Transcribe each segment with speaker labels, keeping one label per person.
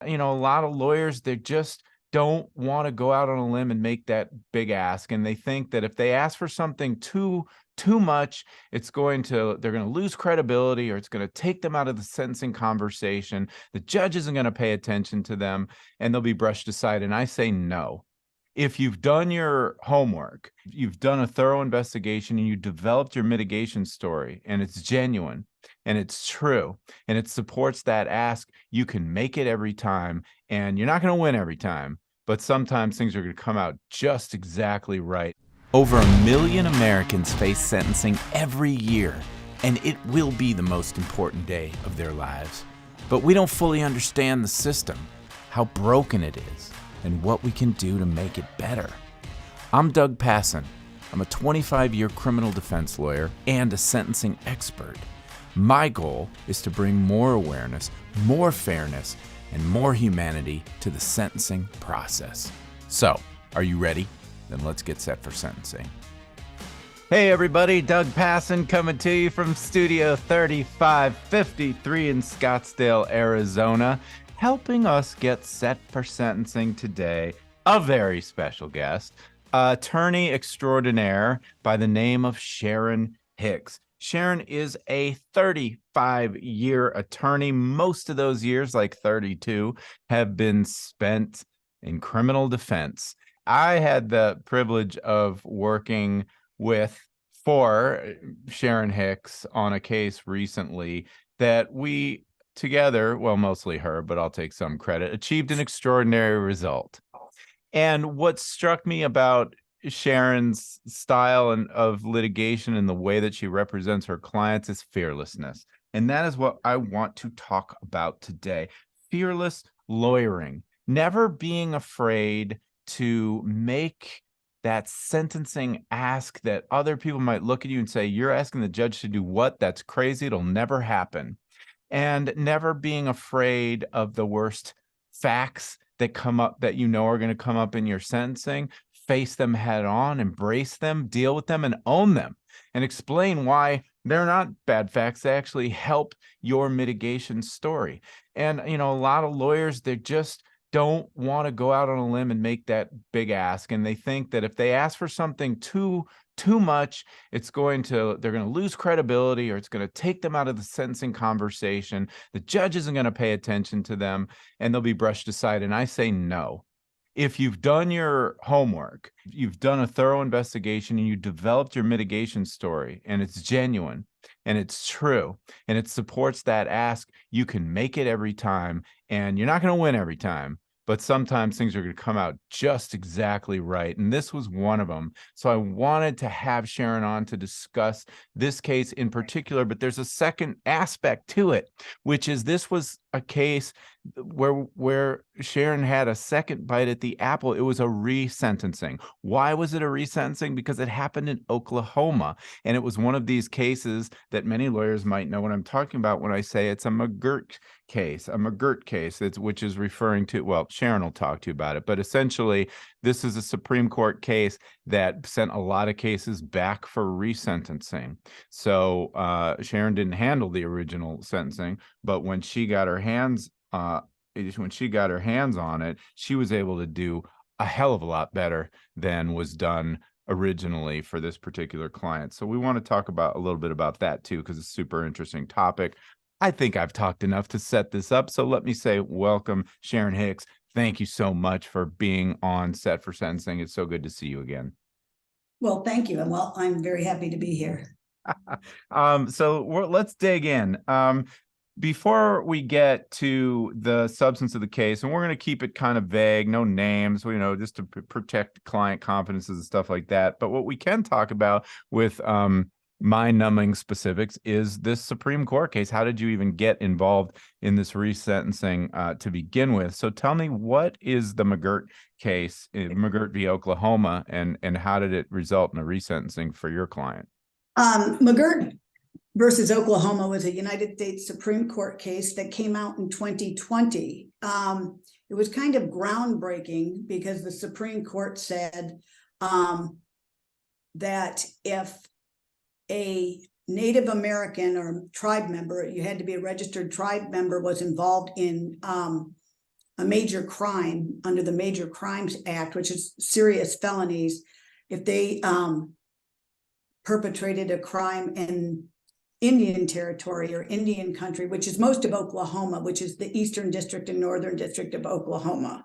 Speaker 1: A lot of lawyers, they just don't want to go out on a limb and make that big ask. And they think that if they ask for something too much, they're going to lose credibility, or it's going to take them out of the sentencing conversation. The judge isn't going to pay attention to them, and they'll be brushed aside. And I say no. If you've done your homework, you've done a thorough investigation, and you developed your mitigation story, and it's genuine and it's true and it supports that ask, you can make it every time. And you're not going to win every time, but sometimes things are going to come out just exactly right. Over 1 million Americans face sentencing every year, and it will be the most important day of their lives. But we don't fully understand the system, how broken it is, and what we can do to make it better. I'm Doug Passon. I'm a 25-year criminal defense lawyer and a sentencing expert. My goal is to bring more awareness, more fairness, and more humanity to the sentencing process. So, are you ready? Then let's get set for sentencing. Hey everybody, Doug Passon coming to you from Studio 3553 in Scottsdale, Arizona. Helping us get set for sentencing today, a very special guest, attorney extraordinaire by the name of Sharon Hicks. Sharon is a 35-year attorney. Most of those years, like 32, have been spent in criminal defense. I had the privilege of working for Sharon Hicks on a case recently that we together, well, mostly her, but I'll take some credit, achieved an extraordinary result. And what struck me about Sharon's style of litigation and the way that she represents her clients is fearlessness. And that is what I want to talk about today. Fearless lawyering, never being afraid to make that sentencing ask that other people might look at you and say, you're asking the judge to do what? That's crazy. It'll never happen. And never being afraid of the worst facts that come up that are going to come up in your sentencing. Face them head on, embrace them, deal with them, and own them, and explain why they're not bad facts. They actually help your mitigation story. And, a lot of lawyers, they just don't want to go out on a limb and make that big ask. And they think that if they ask for something too much, they're going to lose credibility, or it's going to take them out of the sentencing conversation. The judge isn't going to pay attention to them, and they'll be brushed aside. And I say no. If you've done your homework, you've done a thorough investigation, and you developed your mitigation story, and it's genuine and it's true and it supports that ask, you can make it every time. And you're not going to win every time, but sometimes things are going to come out just exactly right. And this was one of them. So I wanted to have Sharon on to discuss this case in particular, but there's a second aspect to it, which is this was a case where Sharon had a second bite at the apple. It was a resentencing. Why was it a resentencing? Because it happened in Oklahoma. And it was one of these cases that many lawyers might know what I'm talking about when I say it's a McGirt case, which is referring to, well, Sharon will talk to you about it, but essentially this is a Supreme Court case that sent a lot of cases back for resentencing. So Sharon didn't handle the original sentencing, but when she got her hands on it, she was able to do a hell of a lot better than was done originally for this particular client. So we want to talk about a little bit about that too, because it's a super interesting topic. I think I've talked enough to set this up. So let me say welcome, Sharon Hicks. Thank you so much for being on Set for Sentencing. It's so good to see you again.
Speaker 2: Well, thank you. And well, I'm very happy to be here.
Speaker 1: Let's dig in. Before we get to the substance of the case, and we're going to keep it kind of vague, no names, just to protect client confidences and stuff like that. But what we can talk about with mind-numbing specifics is this Supreme Court case. How did you even get involved in this resentencing to begin with? So tell me, what is the McGirt case, McGirt v. Oklahoma, and how did it result in a resentencing for your client?
Speaker 2: McGirt versus Oklahoma was a United States Supreme Court case that came out in 2020. It was kind of groundbreaking because the Supreme Court said that if a Native American or tribe member, you had to be a registered tribe member, was involved in a major crime under the Major Crimes Act, which is serious felonies, if they perpetrated a crime in Indian territory or Indian country, which is most of Oklahoma, which is the Eastern District and Northern District of Oklahoma,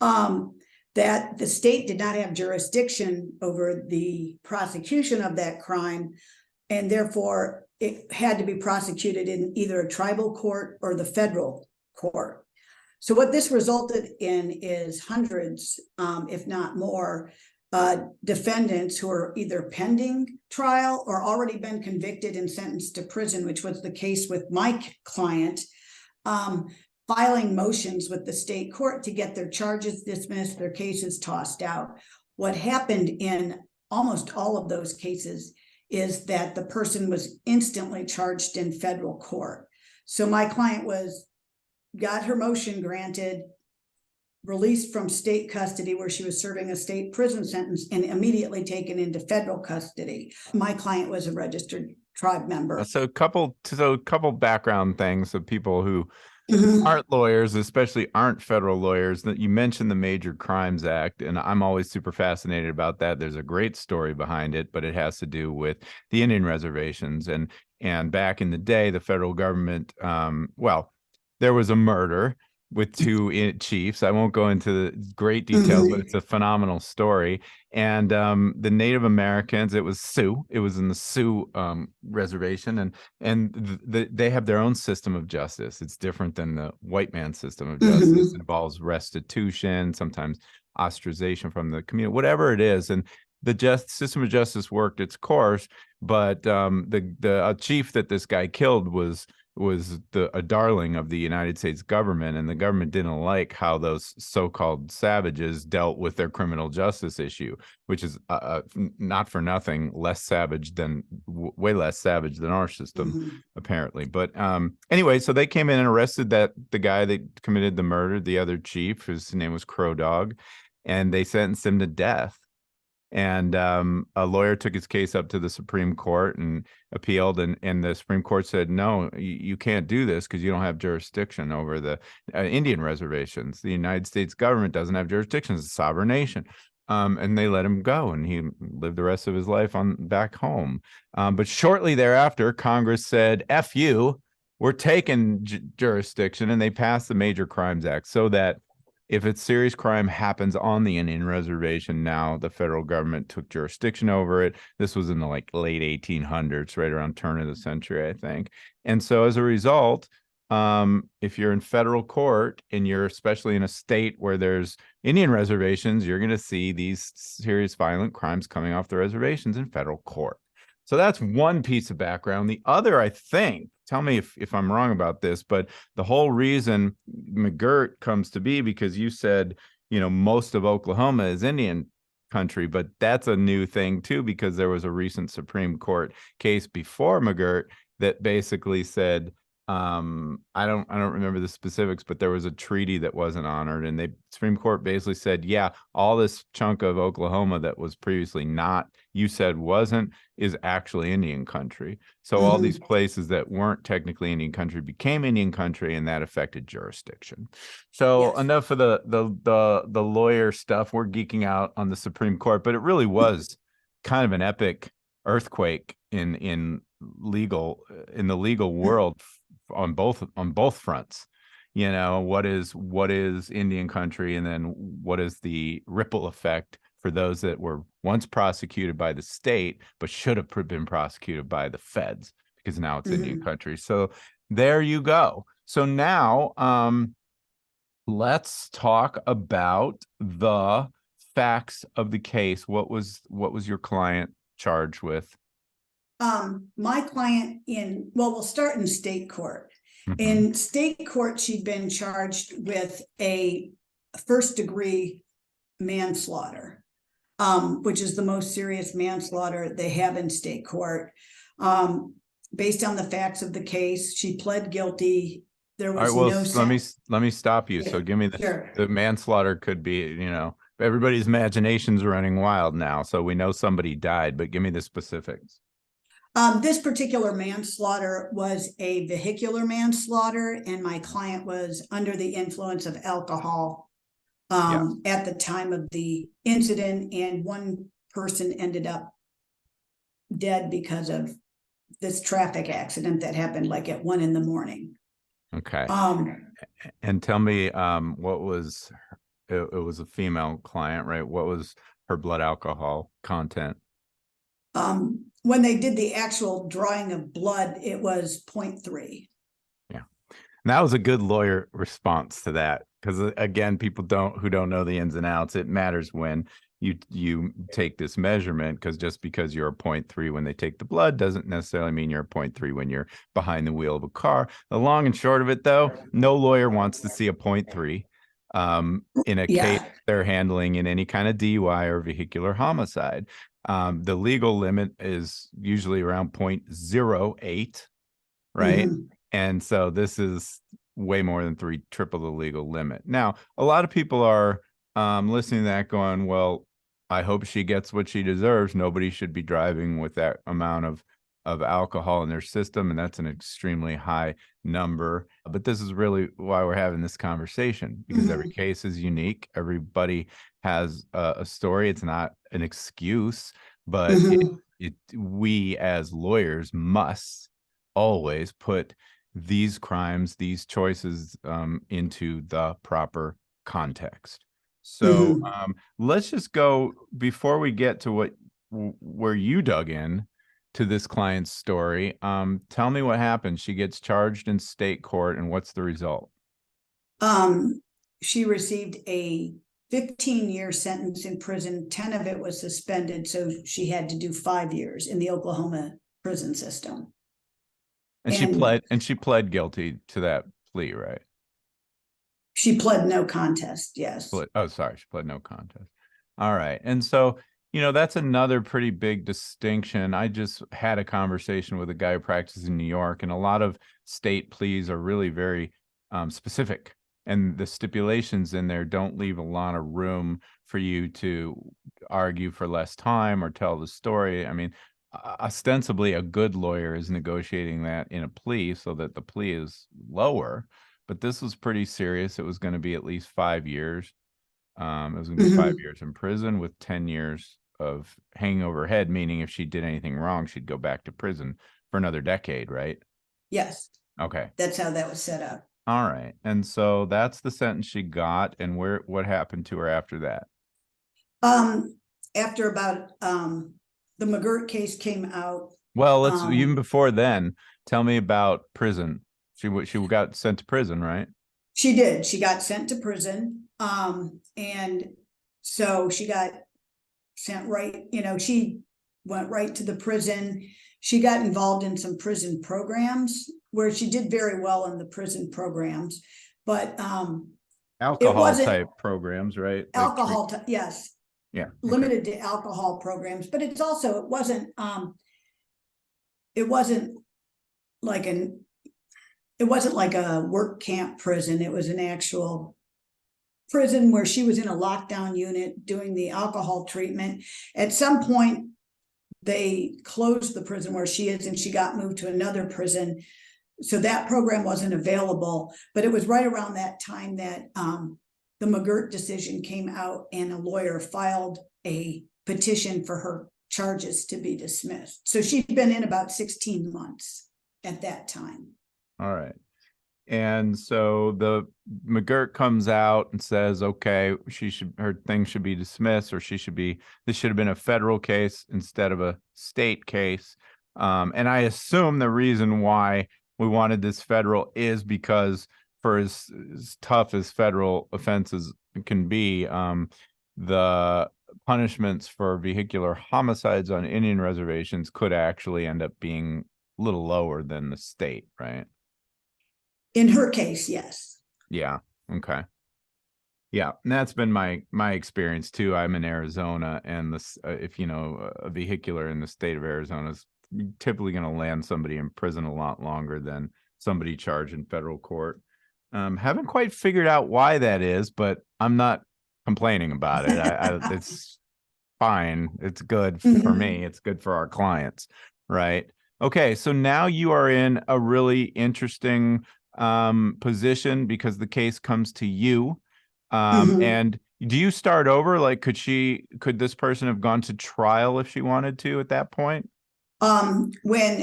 Speaker 2: that the state did not have jurisdiction over the prosecution of that crime, and therefore it had to be prosecuted in either a tribal court or the federal court. So what this resulted in is hundreds, if not more, defendants who are either pending trial or already been convicted and sentenced to prison, which was the case with my client, filing motions with the state court to get their charges dismissed, their cases tossed out. What happened in almost all of those cases is that the person was instantly charged in federal court. So my client got her motion granted, released from state custody where she was serving a state prison sentence, and immediately taken into federal custody. My client was a registered tribe member.
Speaker 1: So a couple background things of people who
Speaker 2: Mhm.
Speaker 1: aren't lawyers, especially aren't federal lawyers. That you mentioned the Major Crimes Act, and I'm always super fascinated about that. There's a great story behind it, but it has to do with the Indian reservations. And back in the day, the federal government, well, there was a murder with two chiefs. I won't go into the great details, but it's a phenomenal story. And the Native Americans, it was Sioux. It was in the Sioux reservation, and they have their own system of justice. It's different than the white man's system of justice. It involves restitution, sometimes ostracization from the community, whatever it is. And the system of justice worked its course, but the chief that this guy killed was a darling of the United States government, and the government didn't like how those so-called savages dealt with their criminal justice issue, which is not for nothing less savage than way less savage than our system, apparently. But anyway, so they came in and arrested the guy that committed the murder, the other chief, whose name was Crow Dog, and they sentenced him to death. And a lawyer took his case up to the Supreme Court and appealed, and the Supreme Court said, no, you can't do this because you don't have jurisdiction over the Indian reservations. The United States government doesn't have jurisdiction. It's a sovereign nation. And they let him go, and he lived the rest of his life back home. But shortly thereafter, Congress said, F you, we're taking jurisdiction, and they passed the Major Crimes Act so that if a serious crime happens on the Indian reservation, now the federal government took jurisdiction over it. This was in the late 1800s, right around turn of the century, I think. And so as a result, if you're in federal court and you're especially in a state where there's Indian reservations, you're going to see these serious violent crimes coming off the reservations in federal court. So that's one piece of background. The other, I think, tell me if I'm wrong about this, but the whole reason McGirt comes to be, because you said, most of Oklahoma is Indian country, but that's a new thing too, because there was a recent Supreme Court case before McGirt that basically said, I don't remember the specifics, but there was a treaty that wasn't honored, and the Supreme Court basically said, yeah, all this chunk of Oklahoma that was previously not, you said wasn't, is actually Indian country. So all these places that weren't technically Indian country became Indian country, and that affected jurisdiction. So enough of the lawyer stuff. We're geeking out on the Supreme Court, but it really was kind of an epic earthquake in the legal world on both fronts. What is Indian country, and then what is the ripple effect for those that were once prosecuted by the state but should have been prosecuted by the feds, because now it's Indian country. So there you go. So now let's talk about the facts of the case. What was your client charged with?
Speaker 2: My client we'll start in state court. In state court, she'd been charged with a first-degree manslaughter, which is the most serious manslaughter they have in state court. Based on the facts of the case, she pled guilty. There was
Speaker 1: let me stop you. So give me the manslaughter could be, everybody's imagination's running wild now. So we know somebody died, but give me the specifics.
Speaker 2: This particular manslaughter was a vehicular manslaughter, and my client was under the influence of alcohol at the time of the incident, and one person ended up dead because of this traffic accident that happened like at 1 a.m.
Speaker 1: Okay. And tell me, what was, it was a female client, right? What was her blood alcohol content?
Speaker 2: When they did the actual drawing of blood, it was 0.3.
Speaker 1: Yeah. And that was a good lawyer response to that. Because again, people who don't know the ins and outs, it matters when you take this measurement, because just because you're a 0.3 when they take the blood doesn't necessarily mean you're a 0.3 when you're behind the wheel of a car. The long and short of it, though, no lawyer wants to see a 0.3 in a case they're handling in any kind of DUI or vehicular homicide. The legal limit is usually around 0.08, right?
Speaker 2: Mm-hmm.
Speaker 1: And so this is way more than triple the legal limit. Now, a lot of people are listening to that going, well, I hope she gets what she deserves. Nobody should be driving with that amount of alcohol in their system, and that's an extremely high number. But this is really why we're having this conversation, because every case is unique. Everybody has a story. It's not an excuse, but we as lawyers must always put these crimes, these choices into the proper context. So let's just go, before we get to where you dug in to this client's story. Tell me what happened. She gets charged in state court, and what's the result?
Speaker 2: She received a 15-year sentence in prison. 10 of it was suspended, so she had to do 5 years in the Oklahoma prison system.
Speaker 1: And she pled guilty to that plea, right?
Speaker 2: She pled no contest, yes.
Speaker 1: She pled no contest. All right. And so, that's another pretty big distinction. I just had a conversation with a guy who practices in New York, and a lot of state pleas are really very specific. And the stipulations in there don't leave a lot of room for you to argue for less time or tell the story. I mean, ostensibly, a good lawyer is negotiating that in a plea so that the plea is lower. But this was pretty serious. It was going to be at least 5 years. It was going to be 5 years in prison with 10 years of hanging over her head, meaning if she did anything wrong, she'd go back to prison for another decade, right?
Speaker 2: Yes.
Speaker 1: Okay.
Speaker 2: That's how that was set up.
Speaker 1: All right. And so that's the sentence she got. And what happened to her after that?
Speaker 2: After about the McGirt case came out.
Speaker 1: Well, let's even before then, tell me about prison. She got sent to prison, right?
Speaker 2: She did. She got sent to prison. And so she got sent right, she went right to the prison. She got involved in some prison programs where she did very well in the prison programs, but
Speaker 1: alcohol type programs, right?
Speaker 2: Alcohol, yes.
Speaker 1: Yeah.
Speaker 2: Limited to alcohol programs, but it's also, it wasn't like a work camp prison. It was an actual prison where she was in a lockdown unit doing the alcohol treatment. At some point, they closed the prison where she is, and she got moved to another prison. So that program wasn't available, but it was right around that time that the McGirt decision came out, and a lawyer filed a petition for her charges to be dismissed. So she'd been in about 16 months at that time.
Speaker 1: All right. And so the McGirt comes out and says, okay, her thing should be dismissed, or this should have been a federal case instead of a state case. And I assume the reason why we wanted this federal is because, for as tough as federal offenses can be, the punishments for vehicular homicides on Indian reservations could actually end up being a little lower than the state, right?
Speaker 2: In her case, yes.
Speaker 1: Yeah. Okay. Yeah, and that's been my experience too. I'm in Arizona, and this, if a vehicular in the state of Arizona is typically going to land somebody in prison a lot longer than somebody charged in federal court. Haven't quite figured out why that is, but I'm not complaining about it. It's fine. It's good for me. It's good for our clients, right? Okay, so now you are in a really interesting position because the case comes to you.
Speaker 2: Mhm.
Speaker 1: And do you start over? Like, could this person have gone to trial if she wanted to at that point?
Speaker 2: When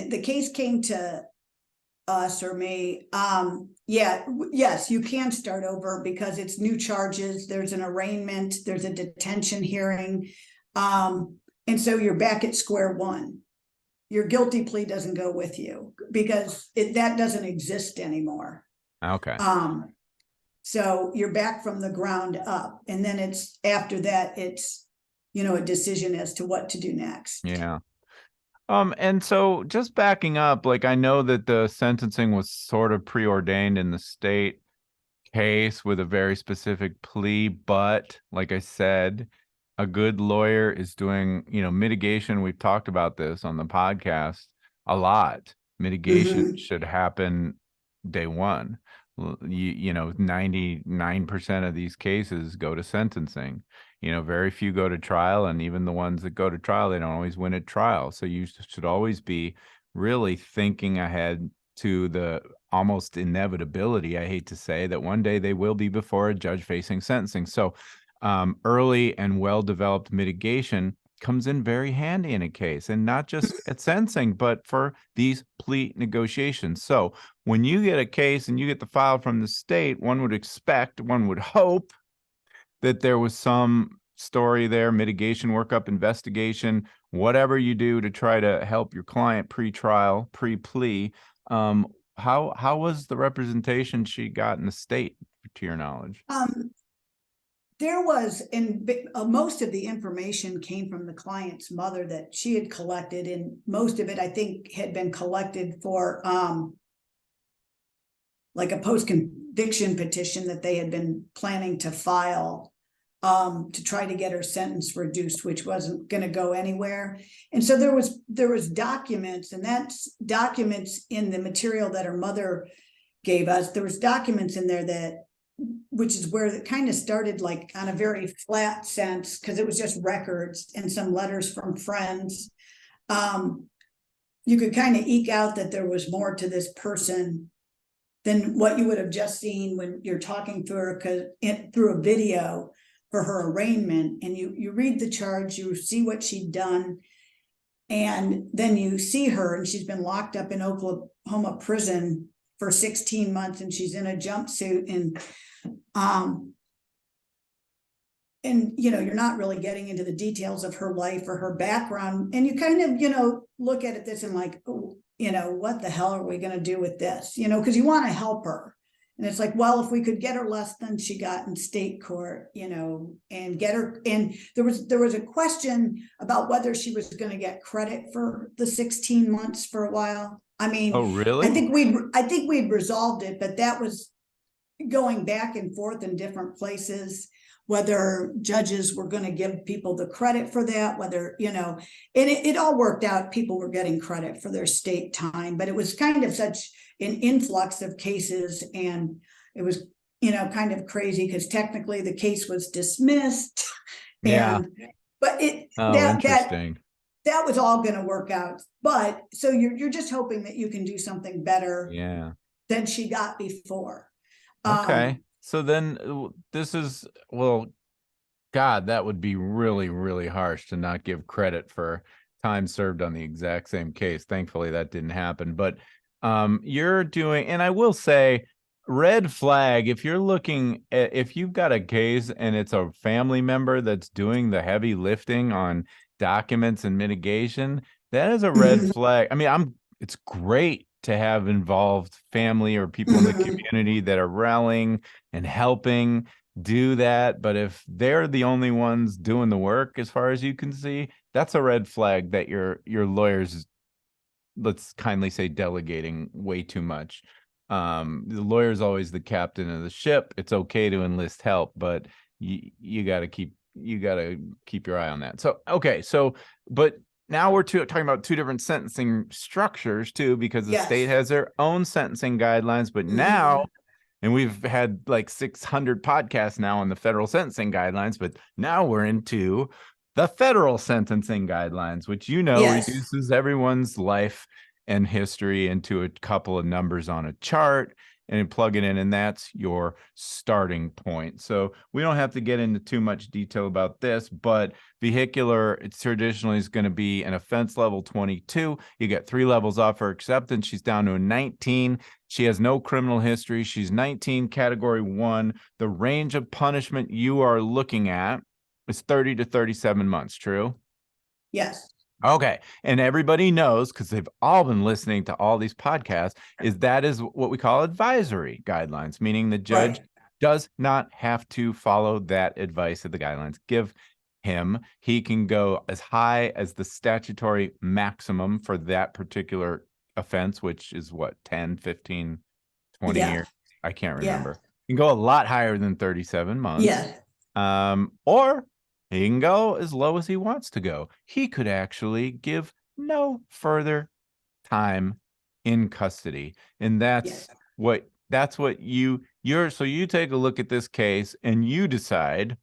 Speaker 2: the case came to us or me, yes, you can start over because it's new charges. There's an arraignment, there's a detention hearing. And so you're back at square one. Your guilty plea doesn't go with you because that doesn't exist anymore.
Speaker 1: Okay.
Speaker 2: So you're back from the ground up. And then it's after that, it's, a decision as to what to do next.
Speaker 1: Yeah. And so just backing up, like I know that the sentencing was sort of preordained in the state case with a very specific plea, but like I said, a good lawyer is doing, mitigation. We've talked about this on the podcast a lot. Mitigation
Speaker 2: Mhm.
Speaker 1: should happen day one. 99% of these cases go to sentencing. Very few go to trial, and even the ones that go to trial, they don't always win at trial. So you should always be really thinking ahead to the almost inevitability, I hate to say, that one day they will be before a judge facing sentencing. So early and well-developed mitigation comes in very handy in a case, and not just at sentencing, but for these plea negotiations. So when you get a case and you get the file from the state, one would hope that there was some story there, mitigation workup, investigation, whatever you do to try to help your client pre-trial, pre-plea. How was the representation she got in the state, to your knowledge?
Speaker 2: There was, and most of the information came from the client's mother that she had collected, and most of it, I think, had been collected for like a post-conviction petition that they had been planning to file to try to get her sentence reduced, which wasn't going to go anywhere. And so there was documents, and that's documents in the material that her mother gave us. There was documents in there that, which is where it kind of started, like on a very flat sense, because it was just records and some letters from friends. You could kind of eke out that there was more to this person than what you would have just seen when you're talking to her, because through a video for her arraignment, and you read the charge, you see what she'd done, and then you see her, and she's been locked up in Oklahoma prison for 16 months, and she's in a jumpsuit, and you're not really getting into the details of her life or her background, and you kind of look at this and like, oh, what the hell are we going to do with this, because you want to help her. And it's like, well, if we could get her less than she got in state court, and get her, and there was a question about whether she was going to get credit for the 16 months for a while. I
Speaker 1: Oh,
Speaker 2: mean, I
Speaker 1: really?
Speaker 2: think we'd resolved it, but that was going back and forth in different places, whether judges were going to give people the credit for that, whether, and it all worked out. People were getting credit for their state time, but it was kind of such an influx of cases, and it was, kind of crazy because technically the case was dismissed.
Speaker 1: Yeah.
Speaker 2: But
Speaker 1: Oh, interesting.
Speaker 2: that was all going to work out. But so you're just hoping that you can do something better
Speaker 1: Yeah.
Speaker 2: than she got before.
Speaker 1: Okay.
Speaker 2: Um,
Speaker 1: So then this is, well, God, that would be really, really harsh to not give credit for time served on the exact same case. Thankfully, that didn't happen. But you're doing, and I will say, red flag, if you're looking at, if you've got a case and it's a family member that's doing the heavy lifting on documents and mitigation, that is a red
Speaker 2: mhm,
Speaker 1: flag. I mean, it's great to have involved family or people in the
Speaker 2: mhm.
Speaker 1: community that are rallying and helping do that. But if they're the only ones doing the work, as far as you can see, that's a red flag that your lawyers, let's kindly say, delegating way too much. The lawyer's always the captain of the ship. It's okay to enlist help, but you got to keep your eye on that. So okay, so but now we're talking about two different sentencing structures too, because the state
Speaker 2: Yes.
Speaker 1: has their own sentencing guidelines. But now,
Speaker 2: Mhm.
Speaker 1: and we've had like 600 podcasts now on the federal sentencing guidelines, but now we're into the federal sentencing guidelines, which
Speaker 2: Yes.
Speaker 1: reduces everyone's life and history into a couple of numbers on a chart and plug it in, and that's your starting point. So we don't have to get into too much detail about this, but vehicular, it's traditionally is going to be an offense level 22. You get 3 levels off her acceptance. She's down to a 19. She has no criminal history. She's 19, category 1. The range of punishment you are looking at is 30 to 37 months, true?
Speaker 2: Yes.
Speaker 1: Okay. And everybody knows, because they've all been listening to all these podcasts, that is what we call advisory guidelines, meaning the judge does not have to follow that advice of the guidelines give him. He can go as high as the statutory maximum for that particular offense, which is what, 10, 15, 20
Speaker 2: Yeah.
Speaker 1: years? I can't
Speaker 2: Yeah.
Speaker 1: remember. You can go a lot higher than 37 months.
Speaker 2: Yeah.
Speaker 1: Or he can go as low as he wants to go. He could actually give no further time in custody. And that's what you're so you take a look at this case and you decide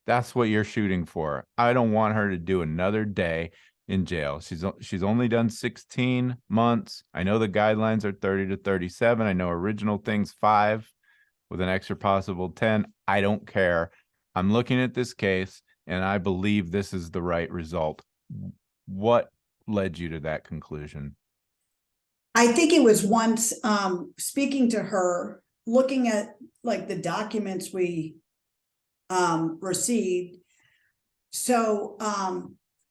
Speaker 1: that's what you're shooting for. I don't want her to do another day in jail. She's only done 16 months. I know the guidelines are 30 to 37. I know original thing's 5 with an extra possible 10. I don't care. I'm looking at this case and I believe this is the right result. What led you to that conclusion?
Speaker 2: I think it was once speaking to her, looking at like the documents we received. So,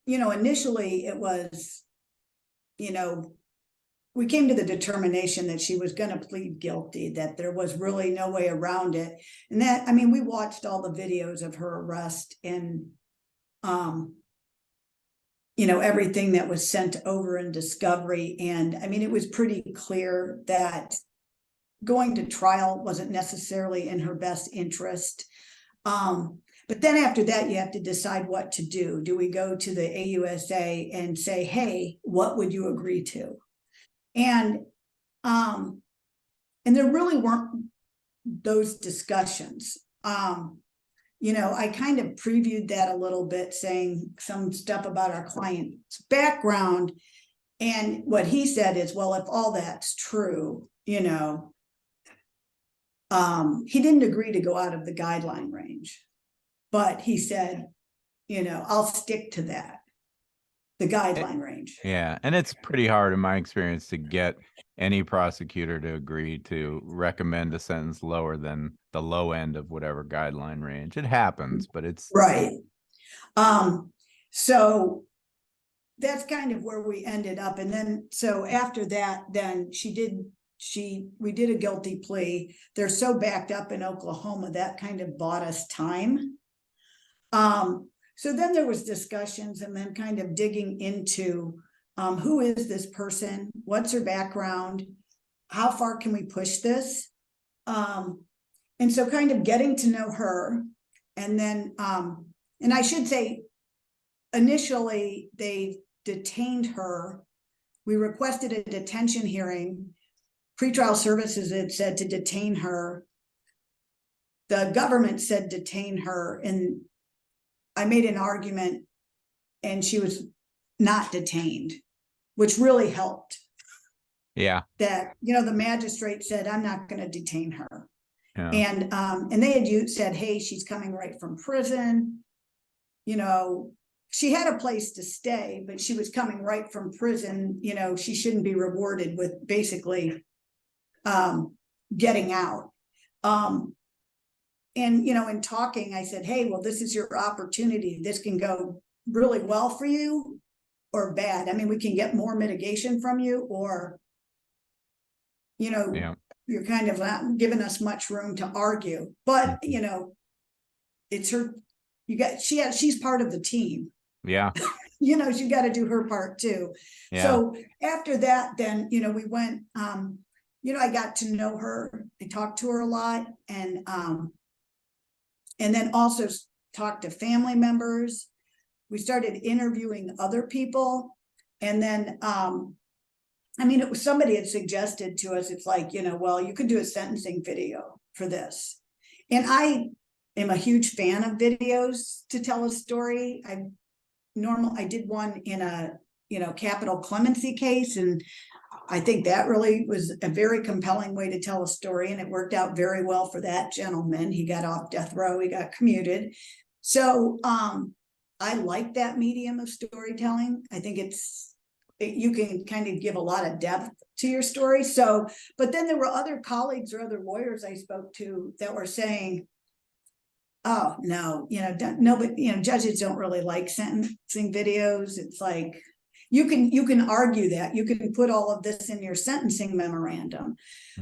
Speaker 2: initially it was, we came to the determination that she was going to plead guilty, that there was really no way around it. And that, we watched all the videos of her arrest and, everything that was sent over in discovery. And it was pretty clear that going to trial wasn't necessarily in her best interest. But then after that, you have to decide what to do. Do we go to the AUSA and say, hey, what would you agree to? And there really weren't those discussions. I kind of previewed that a little bit, saying some stuff about our client's background. And what he said is, well, if all that's true, he didn't agree to go out of the guideline range. But he said, I'll stick to that, the guideline range.
Speaker 1: Yeah. And it's pretty hard in my experience to get any prosecutor to agree to recommend a sentence lower than the low end of whatever guideline range. It happens, but it's
Speaker 2: right. So that's kind of where we ended up. And then, so after that, then we did a guilty plea. They're so backed up in Oklahoma, that kind of bought us time. So then there was discussions and then kind of digging into who is this person? What's her background? How far can we push this? And so kind of getting to know her. And then, and I should say, initially they detained her. We requested a detention hearing. Pretrial services had said to detain her. The government said detain her, and I made an argument and she was not detained, which really helped.
Speaker 1: Yeah.
Speaker 2: That, the magistrate said, I'm not going to detain her.
Speaker 1: Yeah.
Speaker 2: And they had said, hey, she's coming right from prison. She had a place to stay, but she was coming right from prison. She shouldn't be rewarded with basically getting out. And, in talking, I said, hey, well, this is your opportunity. This can go really well for you or bad. We can get more mitigation from you, or, you're kind of not giving us much room to argue. But, it's her, she's part of the team.
Speaker 1: Yeah.
Speaker 2: She got to do her part too. Yeah. So after that, then, we went, I got to know her. I talked to her a lot, and then also talked to family members. We started interviewing other people. And then, it was somebody had suggested to us, it's like, well, you could do a sentencing video for this. And I am a huge fan of videos to tell a story. I did one in a, capital clemency case, and I think that really was a very compelling way to tell a story, and it worked out very well for that gentleman. He got off death row, he got commuted. So I like that medium of storytelling. I think you can kind of give a lot of depth to your story. So, but then there were other colleagues or other lawyers I spoke to that were saying, oh no, no, but judges don't really like sentencing videos. It's like, you can argue that, you can put all of this in your sentencing memorandum,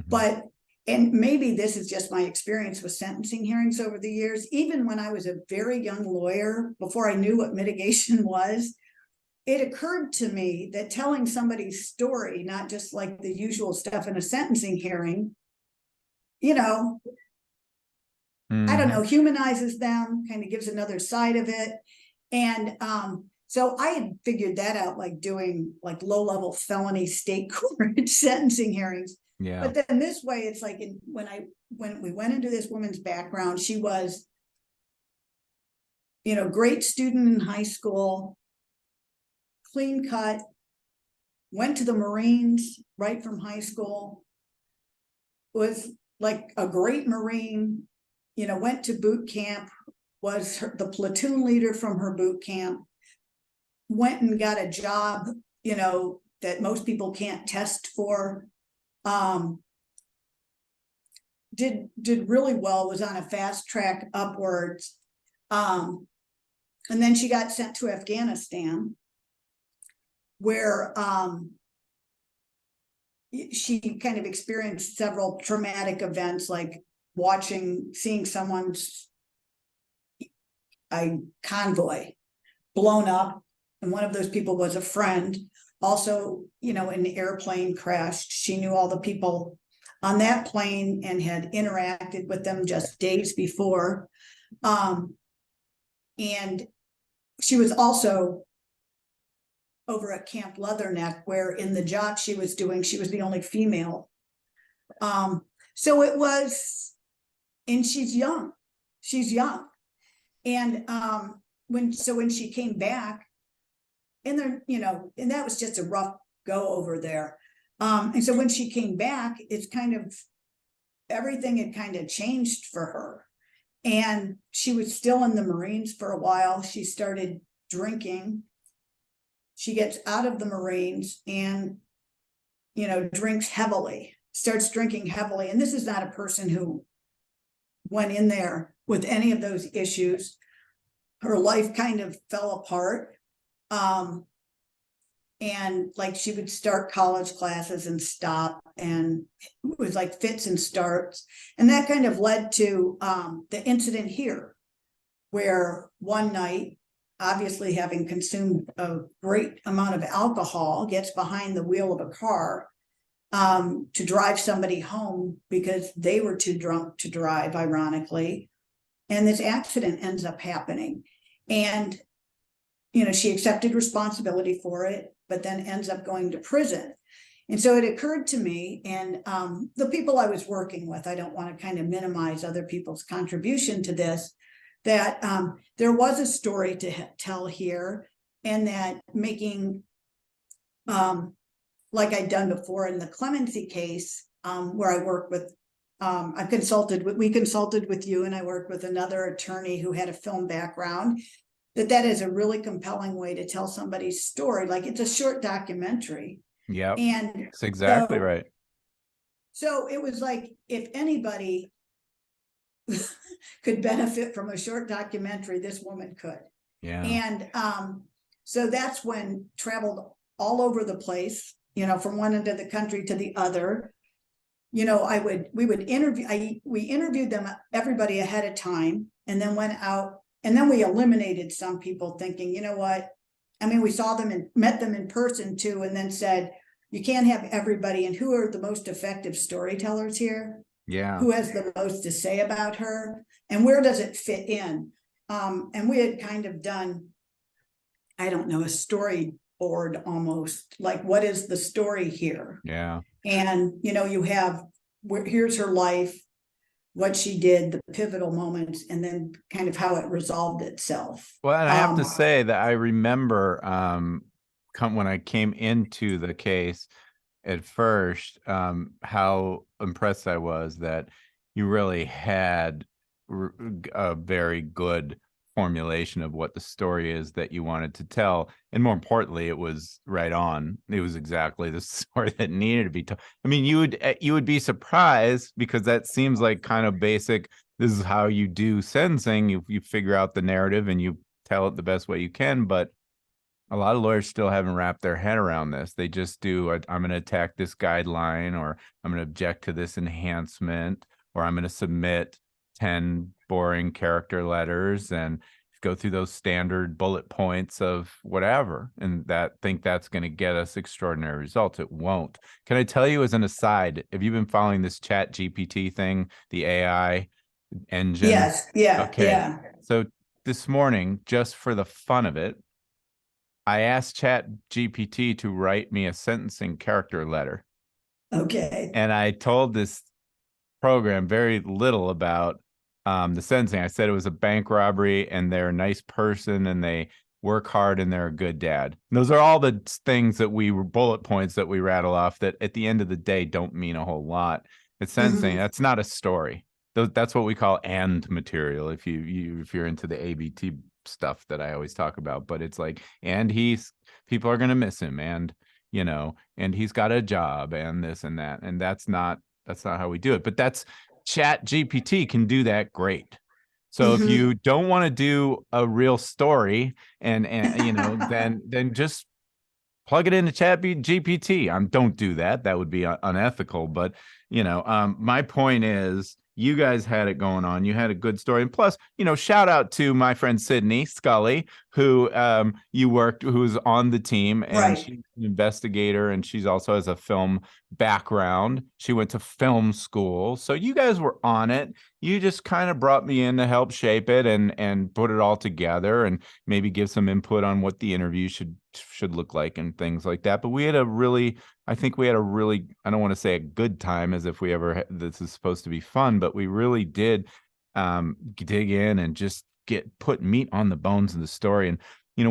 Speaker 2: but, and maybe this is just my experience with sentencing hearings over the years, even when I was a very young lawyer, before I knew what mitigation was, it occurred to me that telling somebody's story, not just like the usual stuff in a sentencing hearing, I don't know, humanizes them, kind of gives another side of it. And so I had figured that out, like doing like low-level felony state court sentencing hearings.
Speaker 1: Yeah.
Speaker 2: But then this way, it's like when we went into this woman's background, she was, great student in high school, clean cut, went to the Marines right from high school, was like a great Marine, went to boot camp, was the platoon leader from her boot camp, went and got a job, that most people can't test for, did really well, was on a fast track upwards. And then she got sent to Afghanistan, where she kind of experienced several traumatic events, like seeing someone's convoy blown up, and one of those people was a friend. Also, an airplane crashed. She knew all the people on that plane and had interacted with them just days before. And she was also over at Camp Leatherneck, where in the job she was doing, she was the only female. So it was, and she's young. And when she came back, and and that was just a rough go over there. And so when she came back, it's kind of, everything had kind of changed for her. And she was still in the Marines for a while. She started drinking. She gets out of the Marines and, starts drinking heavily. And this is not a person who went in there with any of those issues. Her life kind of fell apart. And like, she would start college classes and stop, and it was like fits and starts. And that kind of led to the incident here, where one night, obviously having consumed a great amount of alcohol, gets behind the wheel of a car to drive somebody home because they were too drunk to drive, ironically. And this accident ends up happening. And, she accepted responsibility for it, but then ends up going to prison. And so it occurred to me, and the people I was working with, I don't want to kind of minimize other people's contribution to this, that there was a story to tell here, and that making, like I'd done before in the clemency case, where I work with, we consulted with you, and I worked with another attorney who had a film background, that is a really compelling way to tell somebody's story. Like, it's a short documentary.
Speaker 1: Yeah,
Speaker 2: and
Speaker 1: that's exactly right.
Speaker 2: So it was like, if anybody could benefit from a short documentary, this woman could.
Speaker 1: Yeah.
Speaker 2: And so that's when traveled all over the place, from one end of the country to the other. We interviewed them, everybody ahead of time, and then went out, and then we eliminated some people, thinking, we saw them and met them in person too, and then said, you can't have everybody. And who are the most effective storytellers here?
Speaker 1: Yeah.
Speaker 2: Who has the most to say about her, and where does it fit in? And we had kind of done, I don't know, a storyboard almost, like, what is the story here?
Speaker 1: Yeah.
Speaker 2: And, you have, here's her life, what she did, the pivotal moments, and then kind of how it resolved itself.
Speaker 1: Well, and I have to say that I remember when I came into the case, at first how impressed I was that you really had a very good formulation of what the story is that you wanted to tell. And more importantly, it was right on. It was exactly the story that needed to be told. I mean, you would be surprised because that seems like kind of basic. This is how you do sentencing. You figure out the narrative and you tell it the best way you can, but a lot of lawyers still haven't wrapped their head around this. They just do, I'm going to attack this guideline, or I'm going to object to this enhancement, or I'm going to submit 10 boring character letters and go through those standard bullet points of whatever. And that think that's going to get us extraordinary results. It won't. Can I tell you as an aside, have you been following this Chat GPT thing, the AI engine?
Speaker 2: Yes, yeah,
Speaker 1: Okay.
Speaker 2: yeah.
Speaker 1: So this morning, just for the fun of it, I asked Chat GPT to write me a sentencing character letter.
Speaker 2: Okay.
Speaker 1: And I told this program very little about the sentencing. I said it was a bank robbery and they're a nice person and they work hard and they're a good dad. And those are all the things that we were bullet points that we rattle off that at the end of the day don't mean a whole lot. It's sentencing. That's not a story. That's what we call and material if if you're into the ABT stuff that I always talk about. But it's like, and people are gonna miss him, and and he's got a job and this and that. And that's not how we do it. But that's Chat GPT can do that great. So if you don't want to do a real story and then just plug it into Chat GPT. Don't do that. That would be unethical. But my point is, you guys had it going on. You had a good story, and plus, shout out to my friend Sydney Scully, who who's on the team, and
Speaker 2: Right.
Speaker 1: she's an investigator, and she's also has a film background. She went to film school, so you guys were on it. You just kind of brought me in to help shape it and put it all together, and maybe give some input on what the interview should look like and things like that. But I think we had a really, I don't want to say a good time as if this is supposed to be fun, but we really did dig in and just put meat on the bones of the story. And,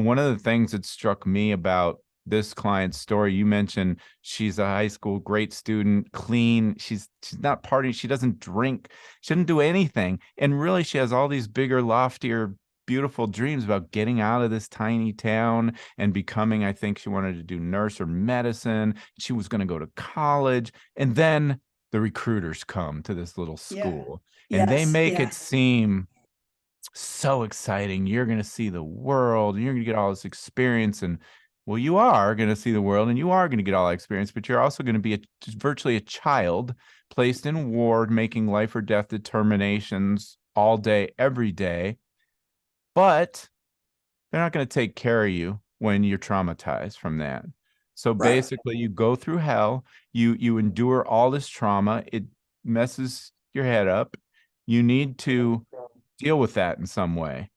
Speaker 1: one of the things that struck me about this client's story, you mentioned she's a high school great student, clean. She's not partying. She doesn't drink. She doesn't do anything. And really, she has all these bigger, loftier, beautiful dreams about getting out of this tiny town and becoming, I think she wanted to do nurse or medicine. She was going to go to college. And then the recruiters come to this little school and they make it seem so exciting. You're going to see the world and you're going to get all this experience. And well, you are going to see the world and you are going to get all that experience, but you're also going to be virtually a child placed in ward, making life or death determinations all day, every day. But they're not going to take care of you when you're traumatized from that. So basically, you go through hell, you endure all this trauma, it messes your head up. You need to deal with that in some way.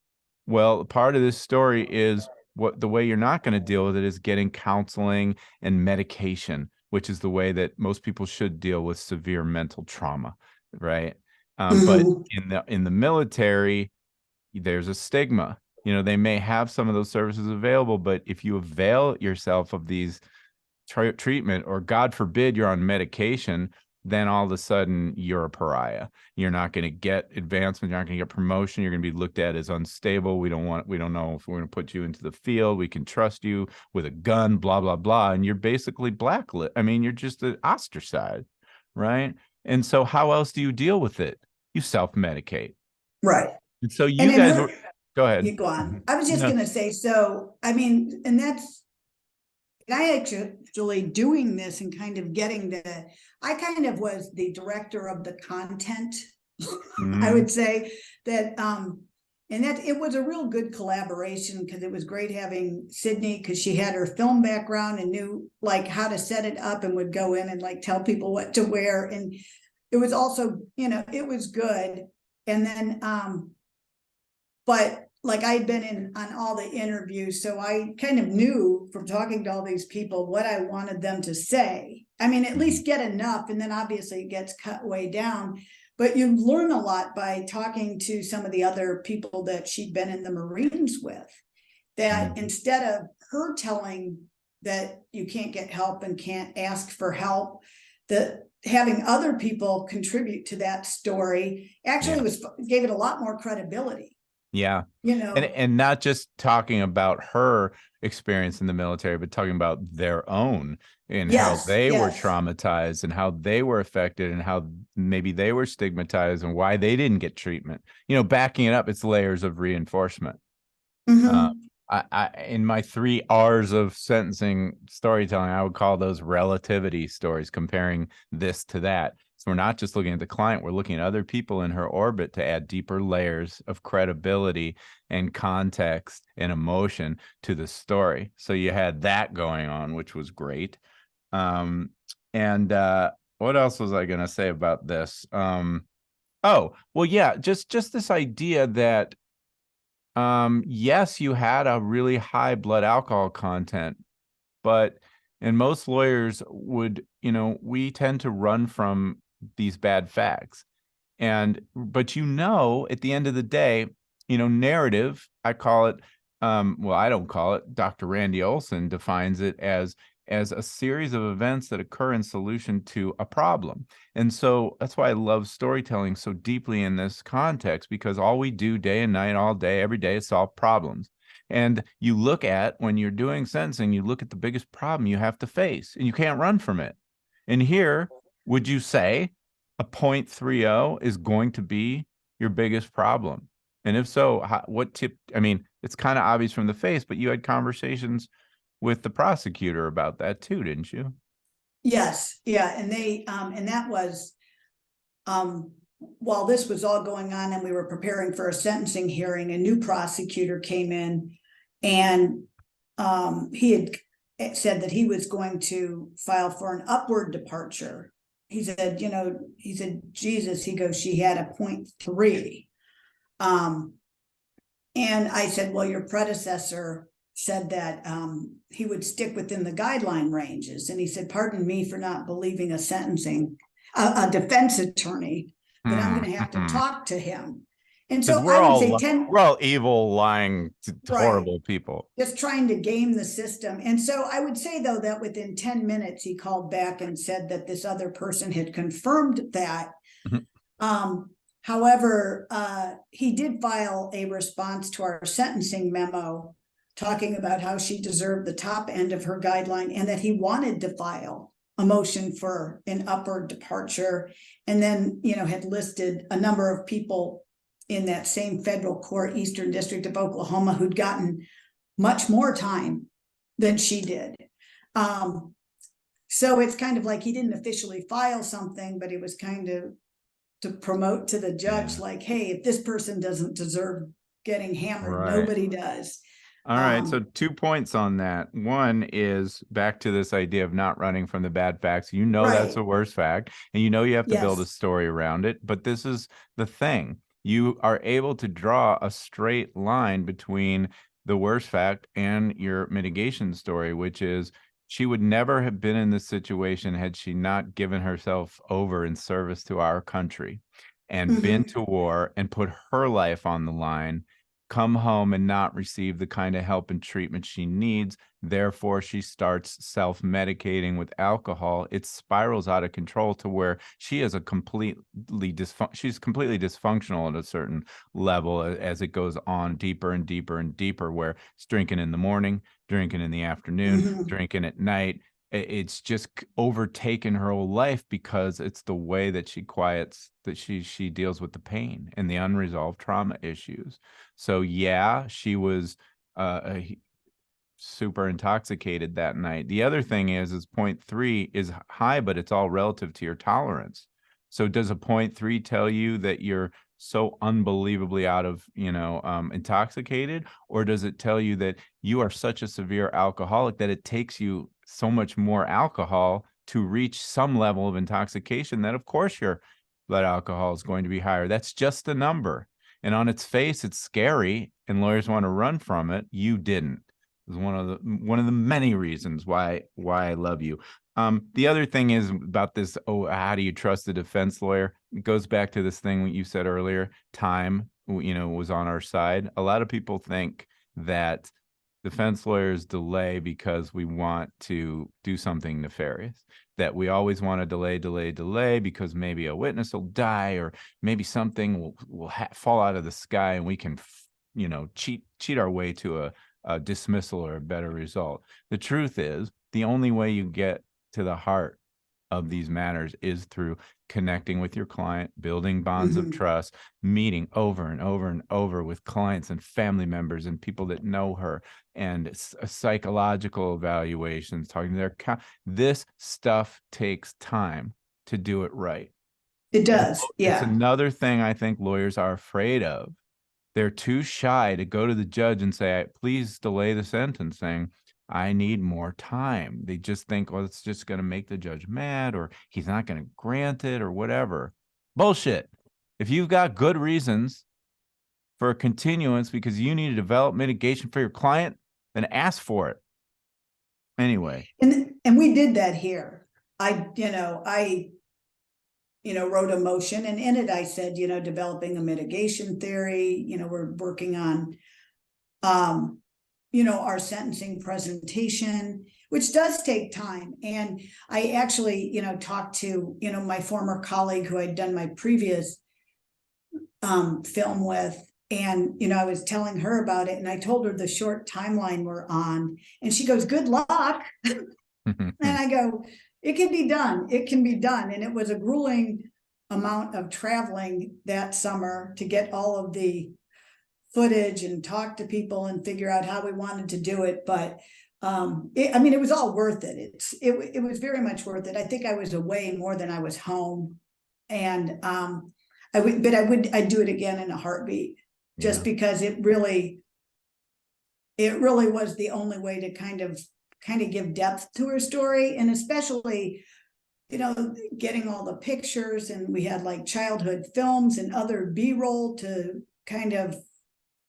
Speaker 1: Well, part of this story is the way you're not going to deal with it is getting counseling and medication, which is the way that most people should deal with severe mental trauma, right? But in the military, there's a stigma. They may have some of those services available, but if you avail yourself of these treatment, or God forbid you're on medication, then all of a sudden you're a pariah. You're not going to get advancement. You're not going to get promotion. You're going to be looked at as unstable. We don't know if we're going to put you into the field. We can trust you with a gun, blah, blah, blah. And you're basically blacklisted. I mean, you're just ostracized, right? And so how else do you deal with it? You self-medicate.
Speaker 2: Right.
Speaker 1: And so you guys were, go ahead.
Speaker 2: You go on. I was just going to say, so, I mean, and I actually doing this and kind of I kind of was the director of the content. I would say that, and that it was a real good collaboration because it was great having Sydney because she had her film background and knew like how to set it up and would go in and like tell people what to wear. And it was also, it was good. And then, but like I'd been on all the interviews, so I kind of knew from talking to all these people what I wanted them to say. I mean, at least get enough, and then obviously it gets cut way down. But you learn a lot by talking to some of the other people that she'd been in the Marines with, that instead of her telling that you can't get help and can't ask for help. That having other people contribute to that story actually gave it a lot more credibility.
Speaker 1: Yeah.
Speaker 2: You know,
Speaker 1: And not just talking about her experience in the military, but talking about their own and how
Speaker 2: yes,
Speaker 1: they were
Speaker 2: yes.
Speaker 1: traumatized and how they were affected and how maybe they were stigmatized and why they didn't get treatment. Backing it up, it's layers of reinforcement.
Speaker 2: Mhm.
Speaker 1: In my 3 R's of sentencing storytelling, I would call those relativity stories, comparing this to that. So we're not just looking at the client, we're looking at other people in her orbit to add deeper layers of credibility and context and emotion to the story. So you had that going on, which was great. And what else was I going to say about this? Oh, well, yeah, just this idea that yes, you had a really high blood alcohol content, but and most lawyers would, we tend to run from these bad facts. But at the end of the day, narrative, I call it, well, I don't call it, Dr. Randy Olson defines it as a series of events that occur in solution to a problem. And so that's why I love storytelling so deeply in this context, because all we do day and night, all day, every day is solve problems. And you look at, when you're doing sentencing, you look at the biggest problem you have to face, and you can't run from it. And here, would you say a 0.30 is going to be your biggest problem? And if so, what tip? I mean, it's kind of obvious from the face, but you had conversations with the prosecutor about that too, didn't you?
Speaker 2: Yes, yeah, and and that was, while this was all going on and we were preparing for a sentencing hearing, a new prosecutor came in, and he had said that he was going to file for an upward departure. He said, Jesus, he goes, she had a 0.3. And I said, well, your predecessor said that he would stick within the guideline ranges. And he said, pardon me for not believing a defense attorney, but I'm going to have to talk to him. And
Speaker 1: Because
Speaker 2: so I would say 10,
Speaker 1: we're all evil, lying,
Speaker 2: right,
Speaker 1: horrible people.
Speaker 2: just trying to game the system. And so I would say, though, that within 10 minutes, he called back and said that this other person had confirmed that. However, he did file a response to our sentencing memo talking about how she deserved the top end of her guideline and that he wanted to file a motion for an upward departure. And then, had listed a number of people in that same federal court, Eastern District of Oklahoma, who'd gotten much more time than she did. So it's kind of like he didn't officially file something, but he was kind of to promote to the judge, like, hey, if this person doesn't deserve getting hammered, nobody does.
Speaker 1: All right. So 2 points on that. One is back to this idea of not running from the bad facts. That's a worse fact, and you have to build a story around it. But this is the thing. You are able to draw a straight line between the worst fact and your mitigation story, which is she would never have been in this situation had she not given herself over in service to our country and been to war and put her life on the line, come home and not receive the kind of help and treatment she needs. Therefore, she starts self-medicating with alcohol. It spirals out of control to where she is she's completely dysfunctional at a certain level as it goes on deeper and deeper and deeper, where it's drinking in the morning, drinking in the afternoon, drinking at night. It's just overtaken her whole life because it's the way that she deals with the pain and the unresolved trauma issues. So yeah, she was super intoxicated that night. The other thing is 0.3 is high, but it's all relative to your tolerance. So does a 0.3 tell you that you're so unbelievably out of, intoxicated, or does it tell you that you are such a severe alcoholic that it takes you so much more alcohol to reach some level of intoxication that, of course, your blood alcohol is going to be higher? That's just a number. And on its face, it's scary, and lawyers want to run from it. You didn't. It was one of the many reasons why I love you. The other thing is about this. Oh, how do you trust a defense lawyer? It goes back to this thing you said earlier. Time, was on our side. A lot of people think that defense lawyers delay because we want to do something nefarious, that we always want to delay because maybe a witness will die, or maybe something will fall out of the sky and we can, cheat our way to a dismissal or a better result. The truth is, the only way you get to the heart of these matters is through connecting with your client, building bonds of trust, meeting over and over and over with clients and family members and people that know her, and psychological evaluations, talking to their this stuff takes time to do it right.
Speaker 2: It does.
Speaker 1: It's
Speaker 2: Yeah.
Speaker 1: another thing I think lawyers are afraid of. They're too shy to go to the judge and say, please delay the sentencing. I need more time. They just think, well, it's just going to make the judge mad, or he's not going to grant it, or whatever. Bullshit. If you've got good reasons for a continuance because you need to develop mitigation for your client, then ask for it. Anyway.
Speaker 2: And we did that here. I wrote a motion, and in it I said, developing a mitigation theory, we're working on, our sentencing presentation, which does take time. And I actually, talked to, my former colleague who I'd done my previous film with. And, I was telling her about it, and I told her the short timeline we're on, and she goes, good luck. And I go, it can be done. It can be done. And it was a grueling amount of traveling that summer to get all of the footage and talk to people and figure out how we wanted to do it. But it was all worth it. It was very much worth it. I think I was away more than I was home. And I'd do it again in a heartbeat, just because it really was the only way to kind of give depth to her story. And especially, getting all the pictures, and we had like childhood films and other B-roll to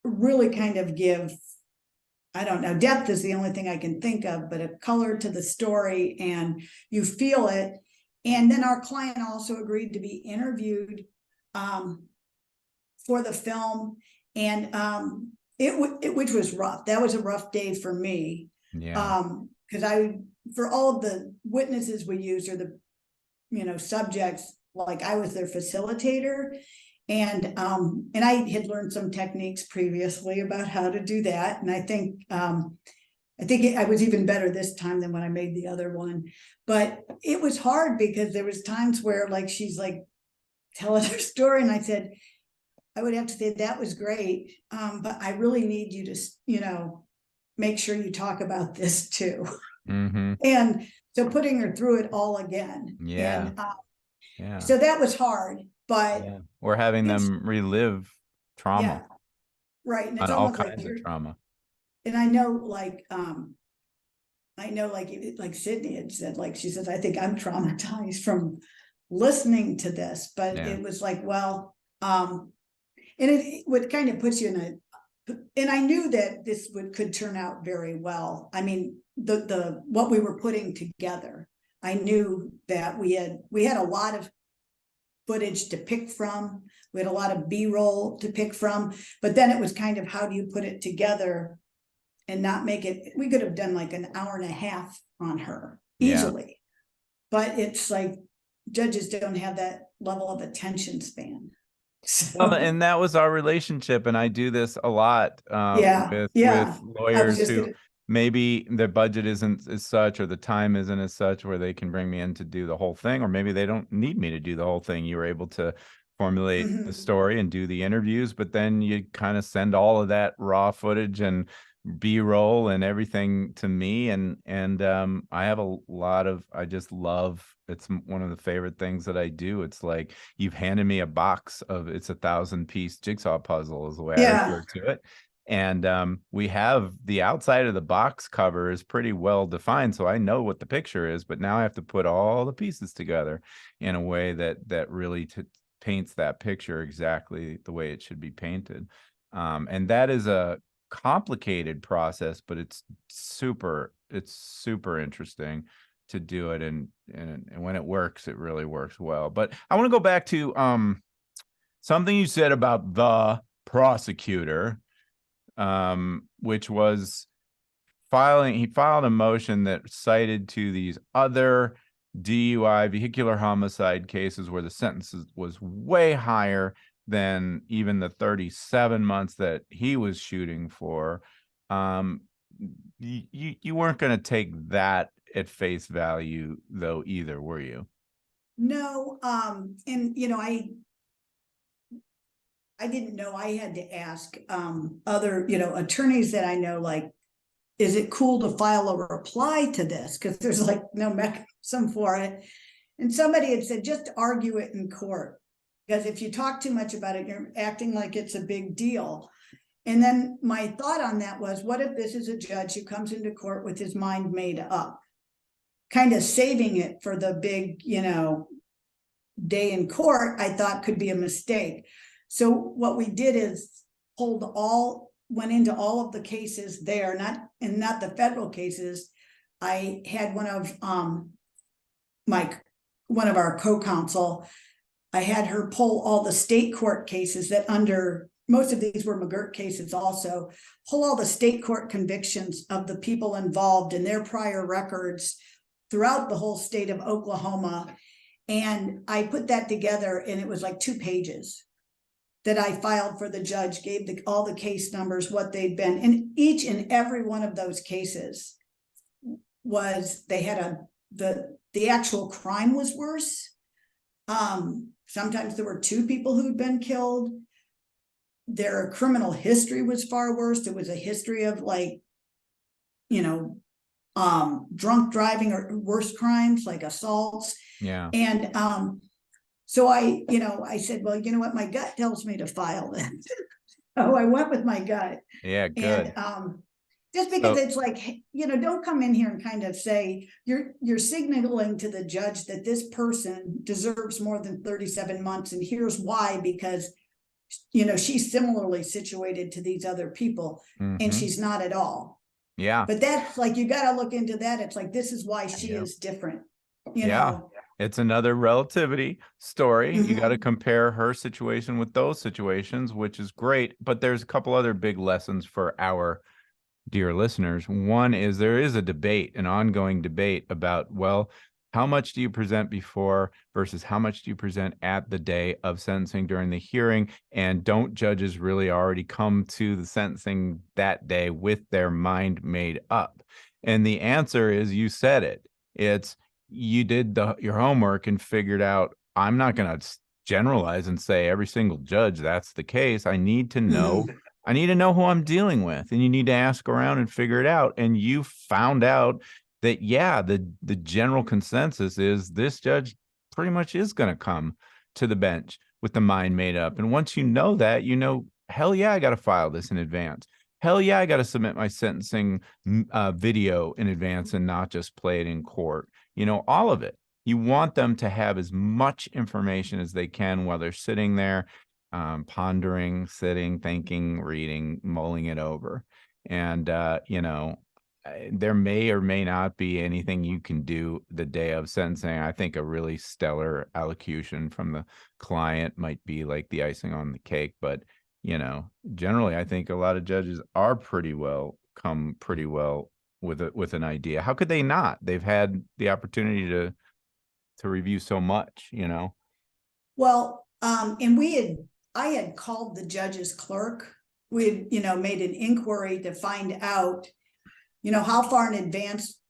Speaker 2: really give, I don't know, depth is the only thing I can think of, but a color to the story, and you feel it. And then our client also agreed to be interviewed for the film, and which was rough. That was a rough day for me.
Speaker 1: Yeah.
Speaker 2: Because for all of the witnesses we used, or the subjects, like I was their facilitator, and I had learned some techniques previously about how to do that. And I think I was even better this time than when I made the other one. But it was hard because there was times where, like, she's like telling her story, and I said, I would have to say that was great, but I really need you to make sure you talk about this too. And so putting her through it all again. And so that was hard, but
Speaker 1: we're having them relive trauma.
Speaker 2: Right. And it's
Speaker 1: on all
Speaker 2: almost
Speaker 1: kinds of trauma.
Speaker 2: And I know, like Sydney had said, like, she says, I think I'm traumatized from listening to this, but it was like, well, and it would kind of put you and I knew that this could turn out very well. I mean, what we were putting together, I knew that we had a lot of footage to pick from. We had a lot of B-roll to pick from, but then it was kind of, how do you put it together and not make it, we could have done like an hour and a half on her easily, but it's like, judges don't have that level of attention span. So,
Speaker 1: well, and that was our relationship, and I do this a lot with lawyers who maybe their budget isn't as such, or the time isn't as such, where they can bring me in to do the whole thing, or maybe they don't need me to do the whole thing. You were able to formulate the story and do the interviews, but then you kind of send all of that raw footage and B-roll and everything to me, and I have a lot of, I just love, it's one of the favorite things that I do. It's like you've handed me a box of, it's 1,000-piece jigsaw puzzle is the way I refer to it. And we have the outside of the box cover is pretty well defined, so I know what the picture is, but now I have to put all the pieces together in a way that really paints that picture exactly the way it should be painted. And that is a complicated process, but it's super interesting to do it, and when it works, it really works well. But I want to go back to something you said about the prosecutor, which was he filed a motion that cited to these other DUI vehicular homicide cases where the sentence was way higher than even the 37 months that he was shooting for. You weren't going to take that at face value though either, were you?
Speaker 2: No, and I didn't know I had to ask other, attorneys that I know, like, is it cool to file a reply to this? Because there's like no mechanism for it. And somebody had said, just argue it in court. Because if you talk too much about it, you're acting like it's a big deal. And then my thought on that was, what if this is a judge who comes into court with his mind made up? Kind of saving it for the big, day in court, I thought could be a mistake. So what we did is went into all of the cases there, not the federal cases. I had one of our co-counsel, I had her pull all the state court cases that most of these were McGirt cases also, pull all the state court convictions of the people involved in their prior records throughout the whole state of Oklahoma. And I put that together, and it was like 2 pages that I filed for the judge, gave all the case numbers, what they'd been. And each and every one of those cases they had the actual crime was worse. Sometimes there were 2 people who'd been killed. Their criminal history was far worse. There was a history of drunk driving or worse crimes like assaults.
Speaker 1: Yeah.
Speaker 2: And so I said, well, you know what, my gut tells me to file this. So I went with my gut.
Speaker 1: Yeah, good.
Speaker 2: And just because it's like, don't come in here and kind of say you're signaling to the judge that this person deserves more than 37 months, and here's why, because she's similarly situated to these other people, and she's not at all.
Speaker 1: Yeah.
Speaker 2: But that's like, you got to look into that. It's like, this is why she is different.
Speaker 1: It's another relativity story. You got to compare her situation with those situations, which is great. But there's a couple other big lessons for our dear listeners. One is there is a debate, an ongoing debate about, well, how much do you present before versus how much do you present at the day of sentencing during the hearing? And don't judges really already come to the sentencing that day with their mind made up? And the answer is, you said it. It's, you did your homework and figured out, I'm not going to generalize and say every single judge that's the case. I need to know. I need to know who I'm dealing with, and you need to ask around and figure it out. And you found out that, yeah, the general consensus is this judge pretty much is going to come to the bench with the mind made up. And once you know that, hell yeah, I got to file this in advance. Hell yeah, I got to submit my sentencing video in advance and not just play it in court. All of it. You want them to have as much information as they can while they're sitting there, pondering, sitting, thinking, reading, mulling it over. And, there may or may not be anything you can do the day of sentencing. I think a really stellar allocution from the client might be like the icing on the cake. But, generally, I think a lot of judges are pretty well with an idea. How could they not? They've had the opportunity to review so much,
Speaker 2: Well, and I had called the judge's clerk. We had, made an inquiry to find out, how far in advance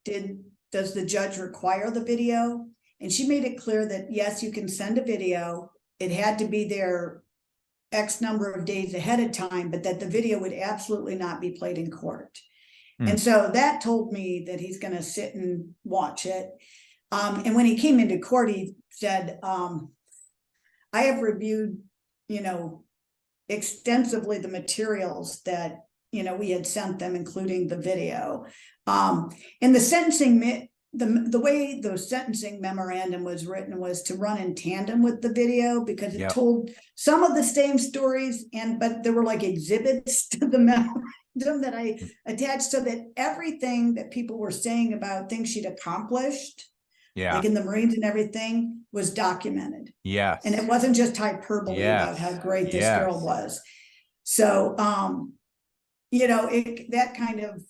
Speaker 2: does the judge require the video? And she made it clear that, yes, you can send a video. It had to be there X number of days ahead of time, but that the video would absolutely not be played in court. And so that told me that he's going to sit and watch it. And when he came into court, he said, I have reviewed, extensively the materials that, we had sent them, including the video. And the sentencing, the way the sentencing memorandum was written was to run in tandem with the video, because it told some of the same stories, but there were like exhibits to the memorandum that I attached, so that everything that people were saying about things she'd accomplished, like in the Marines and everything, was documented.
Speaker 1: Yes.
Speaker 2: And it wasn't just hyperbole about how great this girl was. So, that kind of,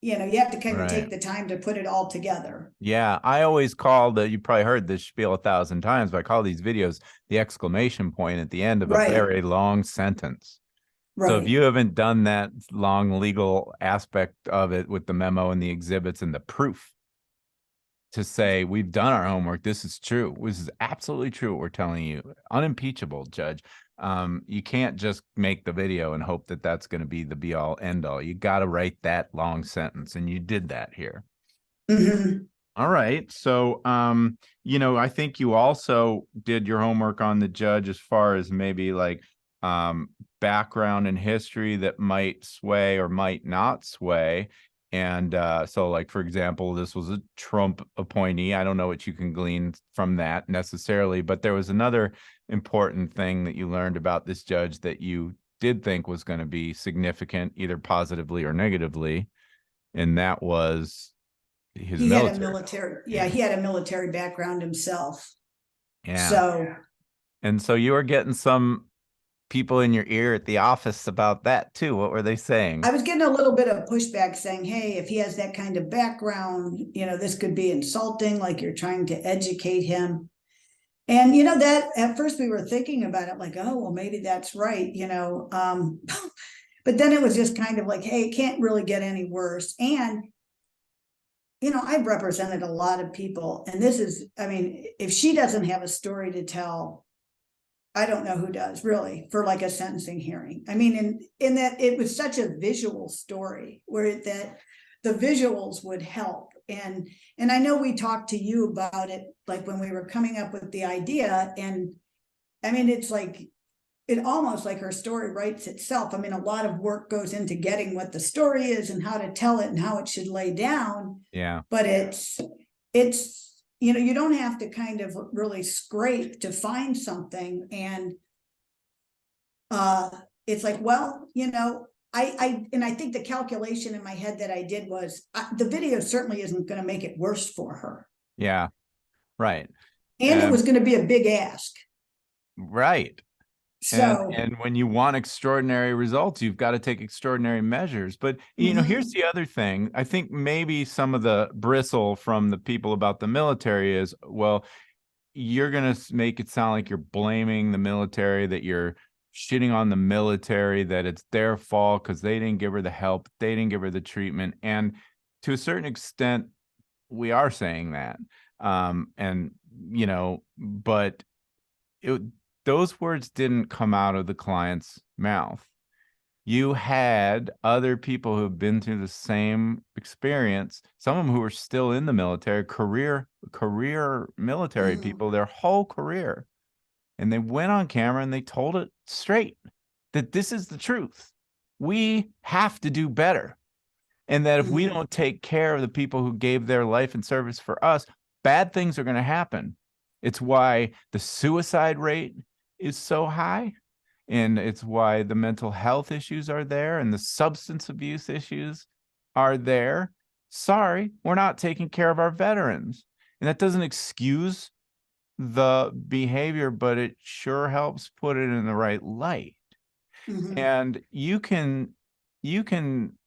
Speaker 2: you know, you have to kind of
Speaker 1: Right.
Speaker 2: take the time to put it all together.
Speaker 1: Yeah, I always call you probably heard this spiel 1,000 times, but I call these videos the exclamation point at the end of a
Speaker 2: Right,
Speaker 1: very long sentence. So if
Speaker 2: right.
Speaker 1: you haven't done that long legal aspect of it with the memo and the exhibits and the proof to say we've done our homework, this is true, this is absolutely true what we're telling you, unimpeachable, Judge. You can't just make the video and hope that that's going to be the be all end all. You got to write that long sentence, and you did that here.
Speaker 2: Mhm.
Speaker 1: All right. So, I think you also did your homework on the judge as far as maybe like background and history that might sway or might not sway. And so, like, for example, this was a Trump appointee. I don't know what you can glean from that necessarily, but there was another important thing that you learned about this judge that you did think was going to be significant, either positively or negatively. And that was his
Speaker 2: He had a
Speaker 1: military.
Speaker 2: military, yeah,
Speaker 1: Yeah.
Speaker 2: he had a military background himself.
Speaker 1: Yeah.
Speaker 2: So
Speaker 1: And so you were getting some people in your ear at the office about that too. What were they saying?
Speaker 2: I was getting a little bit of pushback saying, hey, if he has that kind of background, you know, this could be insulting, like you're trying to educate him. And, you know, that at first we were thinking about it like, oh, well, maybe that's right, you know. But then it was just kind of like, hey, it can't really get any worse. And, you know, I've represented a lot of people. And this is, I mean, if she doesn't have a story to tell, I don't know who does really for like a sentencing hearing. I mean, in that it was such a visual story where that the visuals would help. And I know we talked to you about it, like when we were coming up with the idea. And I mean, it's like, it almost like her story writes itself. I mean, a lot of work goes into getting what the story is and how to tell it and how it should lay down.
Speaker 1: Yeah.
Speaker 2: But it's, you know, you don't have to kind of really scrape to find something. And it's like, well, you know, and I think the calculation in my head that I did was the video certainly isn't going to make it worse for her.
Speaker 1: Yeah. Right.
Speaker 2: And it was going to be a big ask.
Speaker 1: Right.
Speaker 2: So,
Speaker 1: And when you want extraordinary results, you've got to take extraordinary measures. But here's the other thing. I think maybe some of the bristle from the people about the military is, well, you're going to make it sound like you're blaming the military, that you're shitting on the military, that it's their fault because they didn't give her the help, they didn't give her the treatment. And to a certain extent, we are saying that. And, but those words didn't come out of the client's mouth. You had other people who've been through the same experience, some of them who are still in the military, career military people, their whole career. And they went on camera and they told it straight that this is the truth. We have to do better. And that if we don't take care of the people who gave their life and service for us, bad things are going to happen. It's why the suicide rate is so high. And it's why the mental health issues are there and the substance abuse issues are there. Sorry, we're not taking care of our veterans. And that doesn't excuse the behavior, but it sure helps put it in the right light. And you can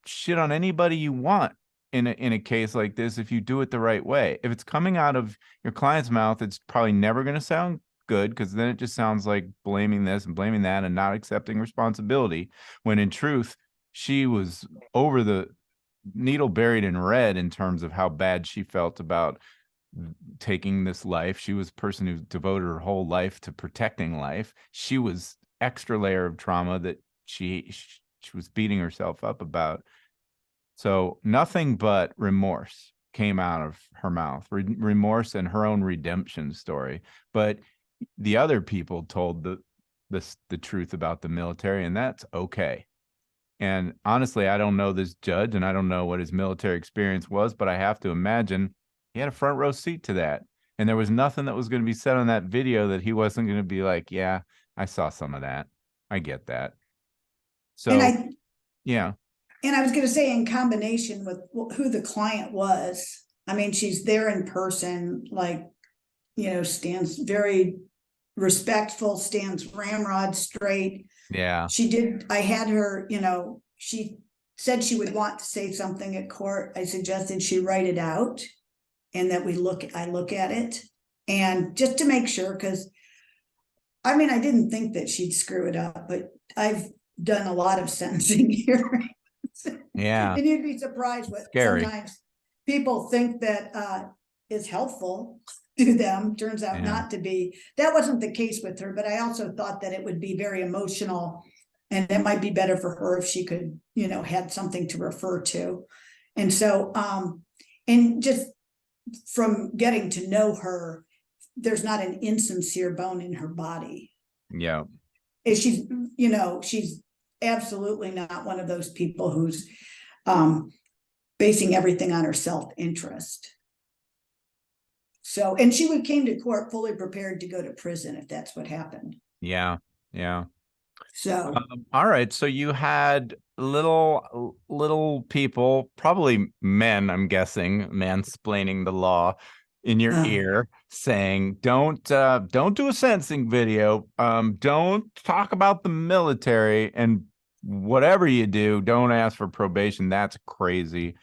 Speaker 1: shit on anybody you want in a case like this if you do it the right way. If it's coming out of your client's mouth, it's probably never going to sound good, because then it just sounds like blaming this and blaming that and not accepting responsibility, when in truth she was over the needle buried in red in terms of how bad she felt about taking this life. She was a person who devoted her whole life to protecting life. She was extra layer of trauma that she was beating herself up about. So nothing but remorse came out of her mouth, remorse and her own redemption story. But the other people told the truth about the military, and that's okay. And honestly, I don't know this judge, and I don't know what his military experience was, but I have to imagine he had a front row seat to that. And there was nothing that was going to be said on that video that he wasn't going to be like, yeah, I saw some of that. I get that. So, yeah.
Speaker 2: And I was going to say, in combination with who the client was, I mean, she's there in person, like, you know, stands very respectful, stands ramrod straight.
Speaker 1: Yeah.
Speaker 2: I had her, you know, she said she would want to say something at court, I suggested she write it out and that I look at it, and just to make sure, because I mean, I didn't think that she'd screw it up, but I've done a lot of sentencing here.
Speaker 1: Yeah.
Speaker 2: And you'd be surprised what
Speaker 1: Scary.
Speaker 2: sometimes people think that is helpful to them, turns out not to be. That wasn't the case with her, but I also thought that it would be very emotional, and it might be better for her if she could, had something to refer to. And so, and just from getting to know her, there's not an insincere bone in her body.
Speaker 1: Yeah.
Speaker 2: She's, she's absolutely not one of those people who's basing everything on her self-interest. So, and she came to court fully prepared to go to prison if that's what happened.
Speaker 1: Yeah. Yeah.
Speaker 2: So,
Speaker 1: all right. So you had little people, probably men, I'm guessing, mansplaining the law in your ear, saying, don't do a sentencing video. Don't talk about the military, and whatever you do, don't ask for probation. That's crazy.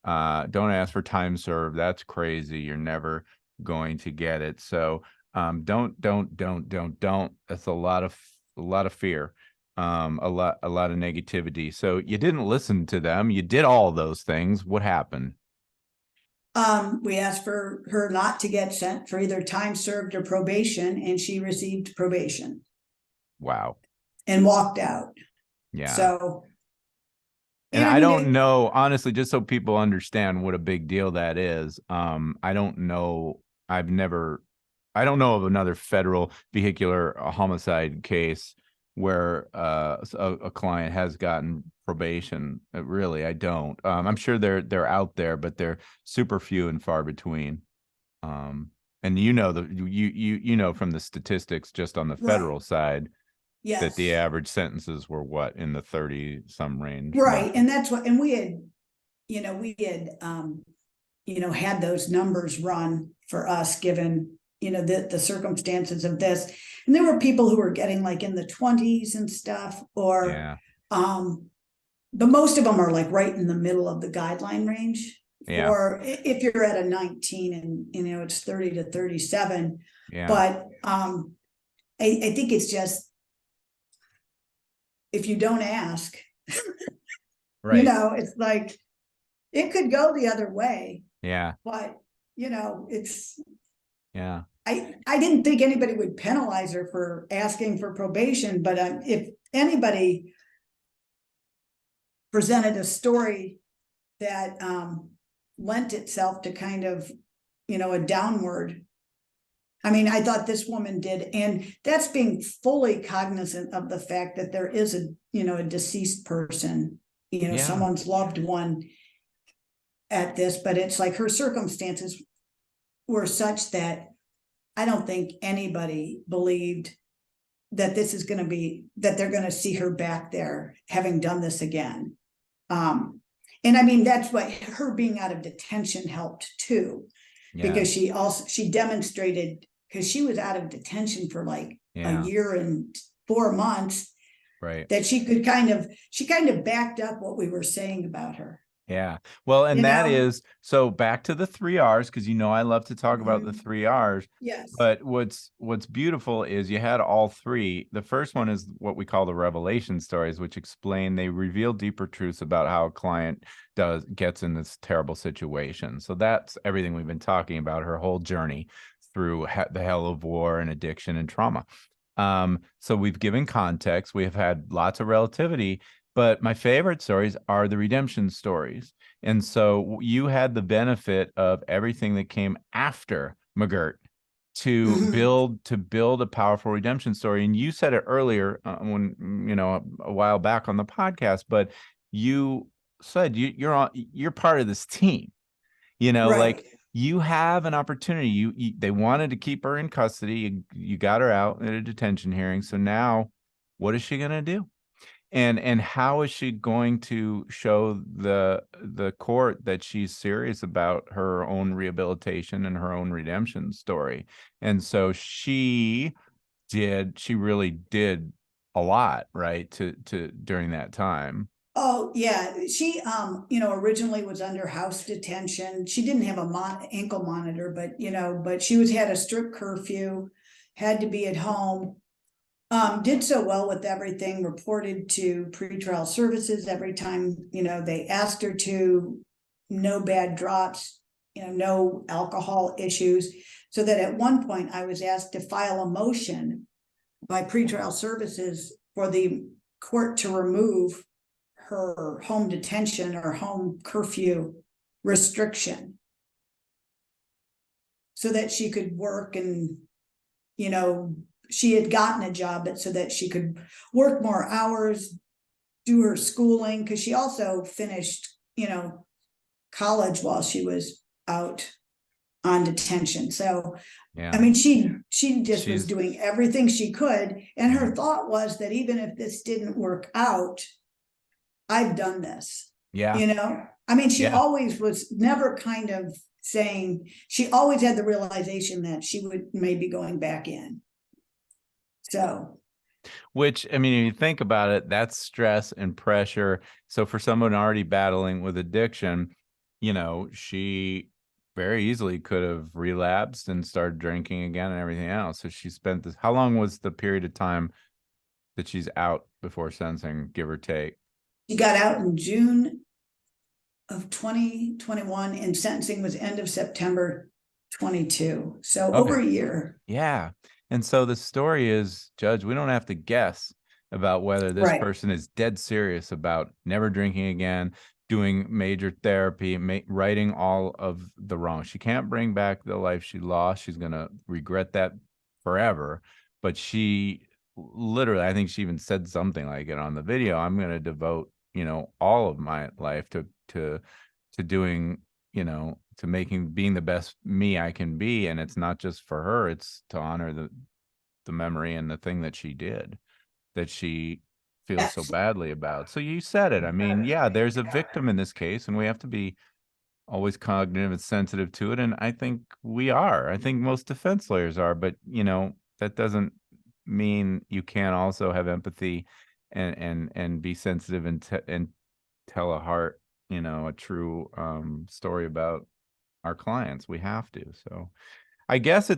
Speaker 1: Don't ask for time served. That's crazy. You're never going to get it. So don't. That's a lot of fear, a lot of negativity. So you didn't listen to them. You did all those things. What happened?
Speaker 2: We asked for her not to get sent for either time served or probation, and she received probation.
Speaker 1: Wow.
Speaker 2: And walked out.
Speaker 1: Yeah.
Speaker 2: So,
Speaker 1: and I don't know, honestly, just so people understand what a big deal that is. I don't know. I don't know of another federal vehicular homicide case where a client has gotten probation. Really, I don't. I'm sure they're out there, but they're super few and far between. And you know from the statistics just on the federal side,
Speaker 2: yes,
Speaker 1: that the average sentences were what, in the 30 some range.
Speaker 2: Right. And that's what, and we had had those numbers run for us, given, the circumstances of this. And there were people who were getting like in the 20s and stuff, or, but most of them are like right in the middle of the guideline range. Or if you're at a 19 and, it's 30 to 37. But I think it's just, if you don't ask,
Speaker 1: right.
Speaker 2: It's like, it could go the other way. But, it's, I didn't think anybody would penalize her for asking for probation, but if anybody presented a story that lent itself to kind of, a downward, I mean, I thought this woman did, and that's being fully cognizant of the fact that there is a deceased person, someone's loved one at this, but it's like her circumstances were such that I don't think anybody believed that this is going to be, that they're going to see her back there having done this again. And I mean, that's what her being out of detention helped too, because she demonstrated, because she was out of detention for like a year and 4 months, that she kind of backed up what we were saying about her.
Speaker 1: Well, and that is, so back to the 3 R's, because I love to talk about the 3 R's. But what's beautiful is you had all three. The first one is what we call the revelation stories, which they reveal deeper truths about how a client gets in this terrible situation. So that's everything we've been talking about, her whole journey through the hell of war and addiction and trauma. So we've given context. We have had lots of relativity. But my favorite stories are the redemption stories. And so you had the benefit of everything that came after McGirt to build a powerful redemption story. And you said it earlier when, a while back on the podcast, but you said you're part of this team, like you have an opportunity. They wanted to keep her in custody. You got her out at a detention hearing. So now what is she going to do? And how is she going to show the court that she's serious about her own rehabilitation and her own redemption story? And so she really did a lot, right, to during that time.
Speaker 2: Oh, yeah, she, originally was under house detention. She didn't have a ankle monitor, but she had a strict curfew, had to be at home. Did so well with everything, reported to pretrial services every time, they asked her to, no bad drops, no alcohol issues. So that at one point I was asked to file a motion by pretrial services for the court to remove her home detention or home curfew restriction so that she could work and, she had gotten a job, but so that she could work more hours, do her schooling, because she also finished, college while she was out on detention. So,
Speaker 1: Yeah.
Speaker 2: I mean, she just was
Speaker 1: She's
Speaker 2: doing everything she could. And
Speaker 1: Yeah.
Speaker 2: her thought was that even if this didn't work out, I've done this.
Speaker 1: Yeah.
Speaker 2: I mean, she
Speaker 1: Yeah.
Speaker 2: always was never kind of saying, she always had the realization that she may be going back in. So,
Speaker 1: Which, I mean, if you think about it, that's stress and pressure. So for someone already battling with addiction, she very easily could have relapsed and started drinking again and everything else. So she spent this. How long was the period of time that she's out before sentencing, give or take?
Speaker 2: she got out in June of 2021 and sentencing was end of September 22. So over a year.
Speaker 1: Yeah. And so the story is, Judge, we don't have to guess about whether this
Speaker 2: Right.
Speaker 1: person is dead serious about never drinking again, doing major therapy, righting all of the wrong. She can't bring back the life she lost. She's going to regret that forever. But she literally, I think she even said something like it on the video. I'm going to devote, all of my life to doing, to being the best me I can be. And it's not just for her, it's to honor the memory and the thing that she did, that she feels so badly about. So you said it. I mean, yeah, there's a victim in this case, and we have to be always cognitive and sensitive to it. And I think we are. I think most defense lawyers are, but that doesn't mean you can't also have empathy and be sensitive and tell a true story about our clients. We have to. So I guess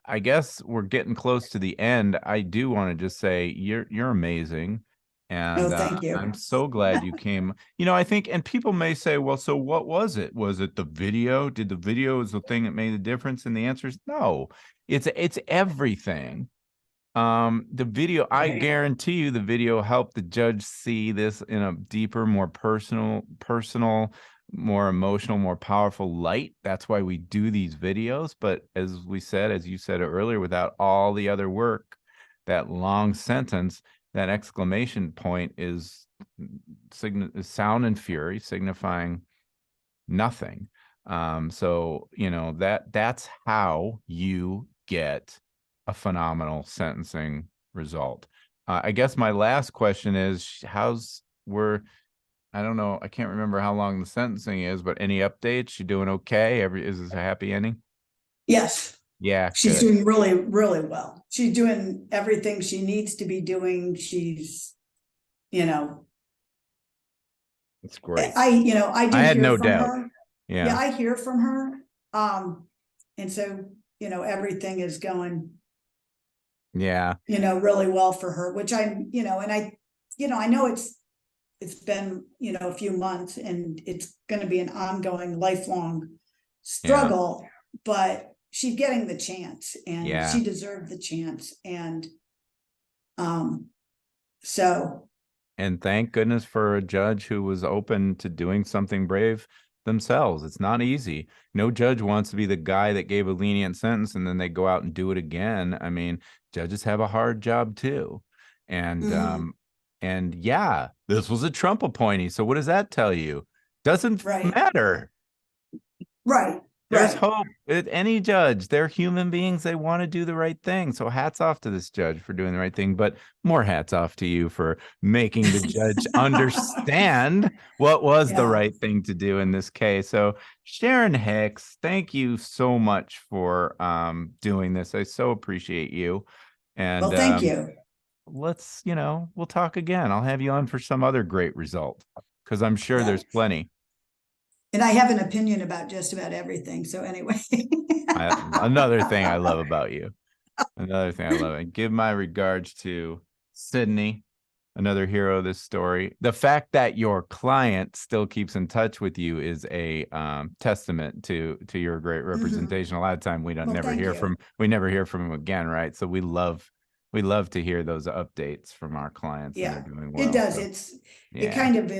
Speaker 1: I guess we're getting close to the end. I do want to just say you're amazing. And
Speaker 2: thank you.
Speaker 1: I'm so glad you came. I think, and people may say, well, so what was it? Was it the video? Did the video is the thing that made the difference? And the answer is no. It's everything. The video, I guarantee you the video helped the judge see this in a deeper, more personal, more emotional, more powerful light. That's why we do these videos. But as you said earlier, without all the other work, that long sentence, that exclamation point is sound and fury, signifying nothing. So that's how you get a phenomenal sentencing result. I guess my last question is, I don't know, I can't remember how long the sentencing is, but any updates? You doing okay? Is this a happy ending?
Speaker 2: Yes.
Speaker 1: Yeah,
Speaker 2: she's
Speaker 1: good.
Speaker 2: doing really, really well. She's doing everything she needs to be doing. She's,
Speaker 1: It's great.
Speaker 2: I
Speaker 1: had
Speaker 2: hear
Speaker 1: no
Speaker 2: from
Speaker 1: doubt.
Speaker 2: her.
Speaker 1: Yeah,
Speaker 2: I hear from her. And so, everything is going, really well for her, which I'm, and I know it's been, a few months and it's going to be an ongoing lifelong struggle, but she's getting the chance and she deserved the chance. And, so.
Speaker 1: And thank goodness for a judge who was open to doing something brave themselves. It's not easy. No judge wants to be the guy that gave a lenient sentence and then they go out and do it again. I mean, judges have a hard job too. And and yeah, this was a Trump appointee. So what does that tell you? Doesn't matter.
Speaker 2: Right.
Speaker 1: There's hope. Any judge, they're human beings. They want to do the right thing. So hats off to this judge for doing the right thing, but more hats off to you for making the judge understand what was the right thing to do in this case. So Sharon Hicks, thank you so much for doing this. I so appreciate you. And
Speaker 2: well, thank you.
Speaker 1: let's, we'll talk again. I'll have you on for some other great result, because I'm sure
Speaker 2: Yeah.
Speaker 1: there's plenty.
Speaker 2: And I have an opinion about just about everything. So anyway.
Speaker 1: Another thing I love about you. Another thing I love. And give my regards to Sydney, another hero of this story. The fact that your client still keeps in touch with you is a testament to your great representation. A lot of time we never hear from him again, right? So we love to hear those updates from our clients.
Speaker 2: Yeah,
Speaker 1: that are doing well.
Speaker 2: it does.
Speaker 1: So,
Speaker 2: It kind of,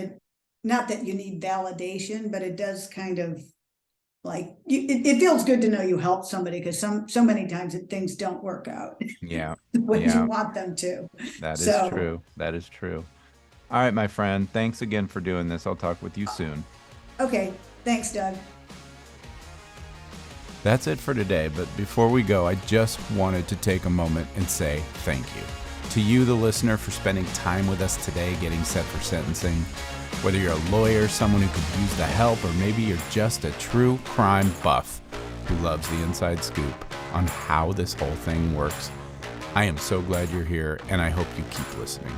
Speaker 2: not that you need validation, but it does kind of like, it feels good to know you helped somebody, because so many times things don't work out
Speaker 1: yeah,
Speaker 2: when you want them to.
Speaker 1: That is true. That is true. All right, my friend. Thanks again for doing this. I'll talk with you soon.
Speaker 2: Okay. Thanks, Doug.
Speaker 1: That's it for today, but before we go, I just wanted to take a moment and say thank you to you, the listener, for spending time with us today getting set for sentencing. Whether you're a lawyer, someone who could use the help, or maybe you're just a true crime buff who loves the inside scoop on how this whole thing works, I am so glad you're here, and I hope you keep listening.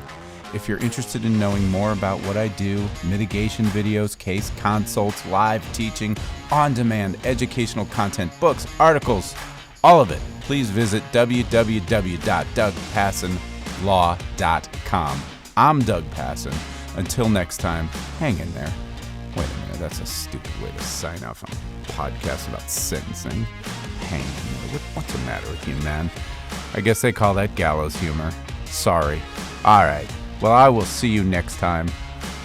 Speaker 1: If you're interested in knowing more about what I do, mitigation videos, case consults, live teaching, on-demand educational content, books, articles, all of it, please visit www.dougpassonlaw.com. I'm Doug Passon. Until next time, hang in there. Wait a minute, that's a stupid way to sign off on a podcast about sentencing. Hang in there. What's the matter with you, man? I guess they call that gallows humor. Sorry. All right. Well, I will see you next time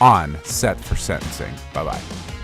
Speaker 1: on Set for Sentencing. Bye-bye.